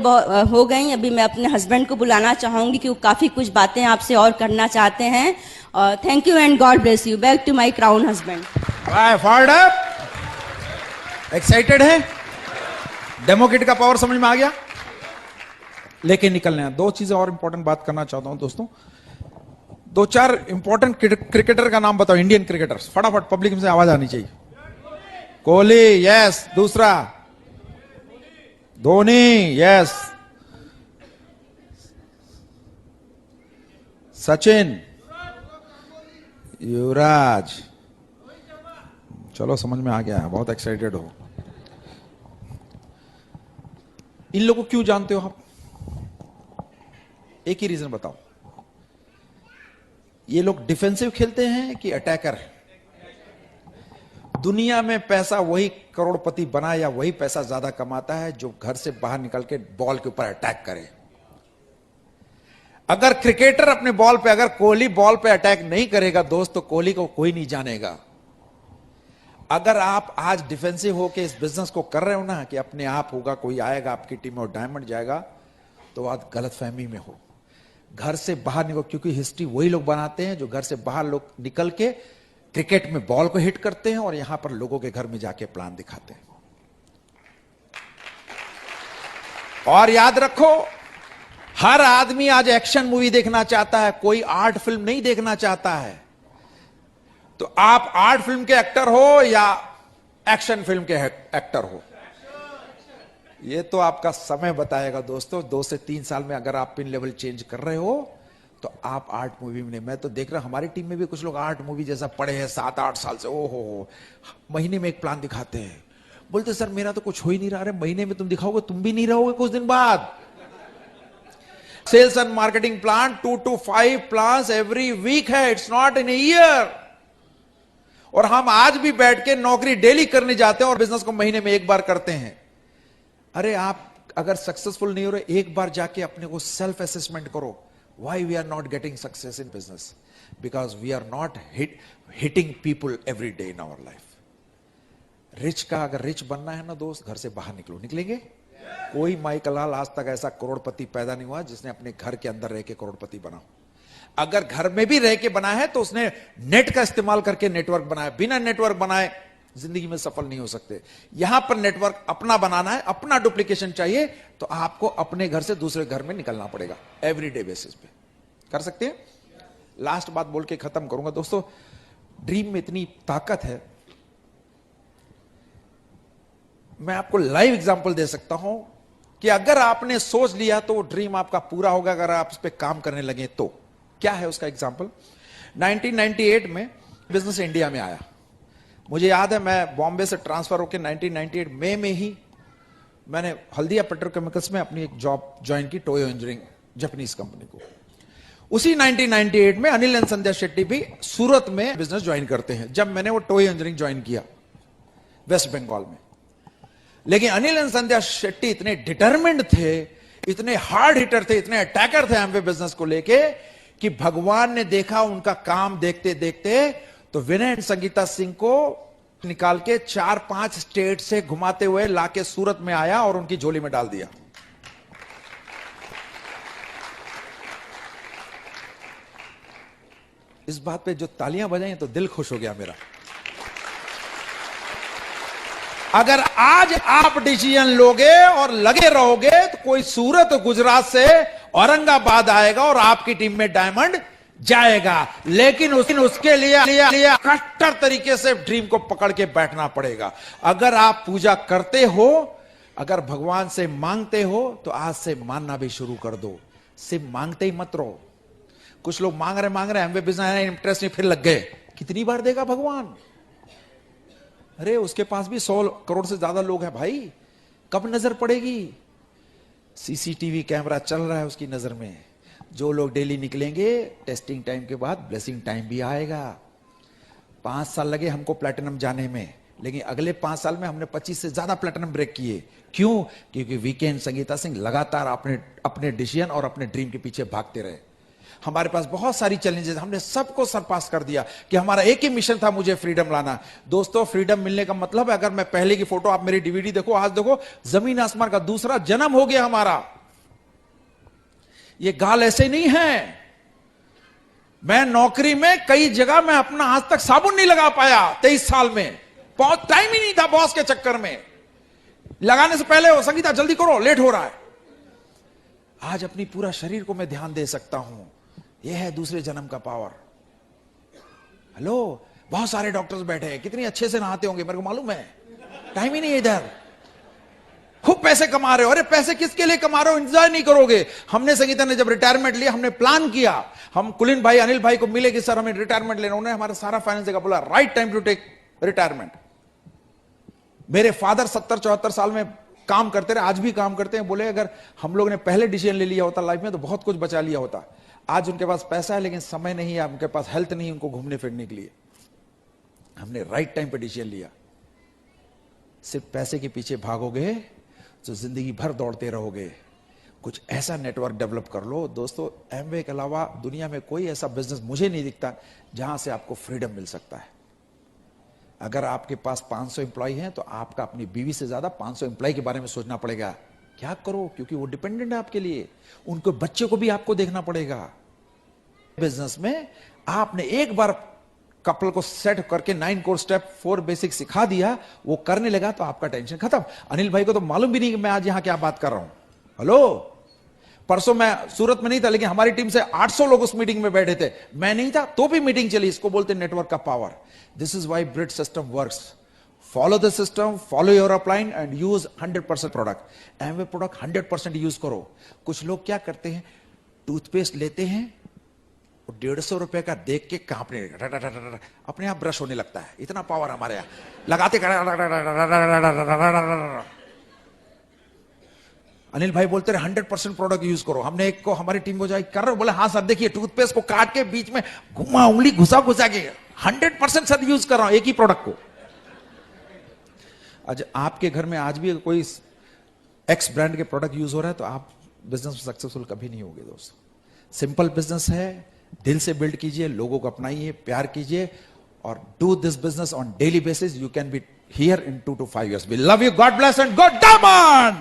हो गई, अभी मैं अपने हस्बैंड को बुलाना चाहूँगी कि वो काफ़ी कुछ बातें आपसे और करना चाहते हैं। Thank you and God bless you. Back to my crown husband. Fired up, excited है? डेमो किट का पावर समझ में आ गया? लेके निकलने हैं। 2 चीजें और इंपॉर्टेंट बात करना चाहता हूं दोस्तों। 2-4 इंपॉर्टेंट क्रिकेटर का नाम बताओ, इंडियन क्रिकेटर्स, फटाफट, पब्लिक में से आवाज आनी चाहिए। कोहली, यस। दूसरा, धोनी, यस। सचिन, युवराज, चलो समझ में आ गया है, बहुत एक्साइटेड हो। इन लोगों को क्यों जानते हो आप? एक ही रीजन बताओ। ये लोग डिफेंसिव खेलते हैं कि अटैकर? दुनिया में पैसा वही करोड़पति बना या वही पैसा ज्यादा कमाता है जो घर से बाहर निकल के बॉल के ऊपर अटैक करे। अगर क्रिकेटर अपने बॉल पे, अगर कोहली बॉल पे अटैक नहीं करेगा दोस्त, तो कोहली को कोई नहीं जानेगा। अगर आप आज डिफेंसिव होके इस बिजनेस को कर रहे हो ना कि अपने आप होगा, कोई आएगा आपकी टीम में और डायमंड जाएगा, तो आप गलतफहमी में हो। घर से बाहर निकलो, क्योंकि हिस्ट्री वही लोग बनाते हैं जो घर से बाहर लोग निकल के क्रिकेट में बॉल को हिट करते हैं और यहां पर लोगों के घर में जाके प्लान दिखाते हैं। और याद रखो, हर आदमी आज एक्शन मूवी देखना चाहता है, कोई आर्ट फिल्म नहीं देखना चाहता है। तो आप आर्ट फिल्म के एक्टर हो या एक्शन फिल्म के एक्टर हो, ये तो आपका समय बताएगा दोस्तों। 2 से 3 साल में अगर आप पिन लेवल चेंज कर रहे हो तो आप आर्ट मूवी में। मैं तो देख रहा, हमारी टीम में भी कुछ लोग आर्ट मूवी जैसा पढ़े हैं 7-8 साल से। ओ हो, महीने में एक प्लान दिखाते हैं, बोलते सर मेरा तो कुछ हो ही नहीं रहा है। महीने में तुम दिखाओगे, तुम भी नहीं रहोगे कुछ दिन बाद। Sales and marketing plan 2 to 5 plans every week है, it's not in a year. और हम आज भी बैठ के नौकरी डेली करने जाते हैं और बिजनेस को महीने में एक बार करते हैं। अरे आप अगर सक्सेसफुल नहीं हो रहे, एक बार जाके अपने को सेल्फ असेसमेंट करो, why we are not getting success in business, because we are not hitting people every day in our life. Rich का अगर रिच बनना है ना दोस्त, घर से बाहर निकलो। निकलेंगे? कोई माइकलाल आज तक ऐसा करोड़पति पैदा नहीं हुआ जिसने अपने घर के अंदर रह के करोड़पति बना। अगर घर में भी रह के बना है तो उसने नेट का इस्तेमाल करके नेटवर्क बनाया। बिना नेटवर्क बनाए जिंदगी में सफल नहीं हो सकते। यहां पर नेटवर्क अपना बनाना है, अपना डुप्लीकेशन चाहिए, तो आपको अपने घर से दूसरे घर में निकलना पड़ेगा एवरीडे बेसिस पे। कर सकते हैं? लास्ट बात बोल के खत्म करूंगा दोस्तों। ड्रीम में इतनी ताकत है, मैं आपको लाइव एग्जांपल दे सकता हूं कि अगर आपने सोच लिया तो वो ड्रीम आपका पूरा होगा, अगर आप उस पर काम करने लगे तो। क्या है उसका एग्जांपल? 1998 में बिजनेस इंडिया में आया। मुझे याद है, मैं बॉम्बे से ट्रांसफर होकर 1998 मई में ही मैंने हल्दिया पेट्रोकेमिकल्स में अपनी एक जॉब ज्वाइन की, टोयो इंजीनियरिंग, जापानीज कंपनी को। उसी 1998 में अनिल एंड संध्या शेट्टी भी सूरत में बिजनेस ज्वाइन करते हैं। जब मैंने वो टोयो इंजीनियरिंग ज्वाइन किया वेस्ट बंगाल में, लेकिन अनिल एंड संध्या शेट्टी इतने डिटरमिन्ड थे, इतने हार्ड हिटर थे, इतने अटैकर थे एमवे बिजनेस को लेके, कि भगवान ने देखा उनका काम देखते देखते तो विनय एंड संगीता सिंह को निकाल के 4-5 स्टेट से घुमाते हुए लाके सूरत में आया और उनकी झोली में डाल दिया। इस बात पे जो तालियां बजाई तो दिल खुश हो गया मेरा। अगर आज आप डिसीजन लोगे और लगे रहोगे तो कोई सूरत गुजरात से औरंगाबाद आएगा और आपकी टीम में डायमंड जाएगा। लेकिन उसके लिए कट्टर तरीके से ड्रीम को पकड़ के बैठना पड़ेगा। अगर आप पूजा करते हो, अगर भगवान से मांगते हो, तो आज से मानना भी शुरू कर दो। सिर्फ मांगते ही मत रहो। कुछ लोग मांग रहे एमवे बिजनेस है, इंटरेस्ट नहीं, फिर लग गए। कितनी बार देगा भगवान? अरे उसके पास भी 100 करोड़ से ज्यादा लोग हैं भाई, कब नजर पड़ेगी? सीसीटीवी कैमरा चल रहा है उसकी नजर में। जो लोग डेली निकलेंगे, टेस्टिंग टाइम के बाद ब्लेसिंग टाइम भी आएगा। 5 साल लगे हमको प्लैटिनम जाने में, लेकिन अगले 5 साल में हमने 25 से ज्यादा प्लैटिनम ब्रेक किए। क्यों? क्योंकि वीकेंड संगीता सिंह लगातार अपने डिसीजन और अपने ड्रीम के पीछे भागते रहे। हमारे पास बहुत सारी चैलेंजेस, हमने सबको सरपास कर दिया कि हमारा एक ही मिशन था, मुझे फ्रीडम लाना। दोस्तों, फ्रीडम मिलने का मतलब है, अगर मैं पहले की फोटो, आप मेरी डीवीडी देखो, आज देखो, जमीन आसमान का दूसरा जन्म हो गया हमारा। ये गाल ऐसे नहीं है। मैं नौकरी में कई जगह मैं अपना आज तक साबुन नहीं लगा पाया 23 साल में। बहुत टाइम ही नहीं था बॉस के चक्कर में। लगाने से पहले हो, संगीता जल्दी करो, लेट हो रहा है। आज अपनी पूरा शरीर को मैं ध्यान दे सकता हूं। यह है दूसरे जन्म का पावर। हेलो, बहुत सारे डॉक्टर्स बैठे हैं, कितनी अच्छे से नहाते होंगे, मेरे को मालूम है। टाइम ही नहीं है इधर। खूब पैसे कमा रहे हो। अरे पैसे किसके लिए कमा रहे हो? एंजॉय नहीं करोगे। हमने, संगीता ने जब रिटायरमेंट लिया, हमने प्लान किया, हम कुलीन भाई, अनिल भाई को मिले कि सर हमें रिटायरमेंट लेना। उन्होंने हमारा सारा फाइनेंस देखा, बोला right time to take retirement. मेरे फादर 70-74 साल में काम करते रहे, आज भी काम करते हैं। बोले अगर हम लोग ने पहले डिसीजन ले लिया होता लाइफ में तो बहुत कुछ बचा लिया होता। आज उनके पास पैसा है लेकिन समय नहीं है, उनके पास हेल्थ नहीं है उनको घूमने फिरने के लिए। हमने राइट टाइम पे डिसीजन लिया। सिर्फ पैसे के पीछे भागोगे तो जिंदगी भर दौड़ते रहोगे। कुछ ऐसा नेटवर्क डेवलप कर लो दोस्तों। एमवे के अलावा दुनिया में कोई ऐसा बिजनेस मुझे नहीं दिखता जहां से आपको फ्रीडम मिल सकता है। अगर आपके पास 500 एम्प्लॉय हैं तो आपका अपनी बीवी से ज्यादा 500 एम्प्लॉय के बारे में सोचना पड़ेगा। क्या करो, क्योंकि वो डिपेंडेंट है आपके लिए, उनको बच्चे को भी आपको देखना पड़ेगा। बिजनेस में आपने एक बार कपल को सेट करके 9 कोर स्टेप 4 बेसिक सिखा दिया, वो करने लगा तो आपका टेंशन खत्म। अनिल भाई को तो मालूम भी नहीं कि मैं आज यहां क्या बात कर रहा हूं। हेलो, परसों मैं सूरत में नहीं था, लेकिन हमारी टीम से 800 लोग उस मीटिंग में बैठे थे, मैं नहीं था तो भी मीटिंग चली। इसको बोलते नेटवर्क का power. This is why bridge system works. Follow the system, follow your upline and use 100% product. Amway product 100% use करो। कुछ लोग क्या करते हैं, टूथपेस्ट लेते हैं, 150 रुपए का देख के कांपने, अपने आप ब्रश होने लगता है। इतना पावर हमारे यहां, लगाते अनिल भाई बोलते रहे 100% प्रोडक्ट यूज करो। हमने एक को हमारी टीम को जाए कर रहे, बोले हाँ सर देखिए टूथपेस्ट को काट के बीच में घुमा, उंगली घुसा घुसा के 100% सर यूज कर रहा हूं एक ही प्रोडक्ट को। आज आपके घर में आज भी कोई एक्स ब्रांड के प्रोडक्ट यूज हो रहा है तो आप बिजनेस में सक्सेसफुल कभी नहीं होगे दोस्तों। सिंपल बिजनेस है, दिल से बिल्ड कीजिए, लोगों को अपनाइए, प्यार कीजिए और do this business on daily basis. You can be here in 2 to 5 years. We love you. God bless and God Diamond!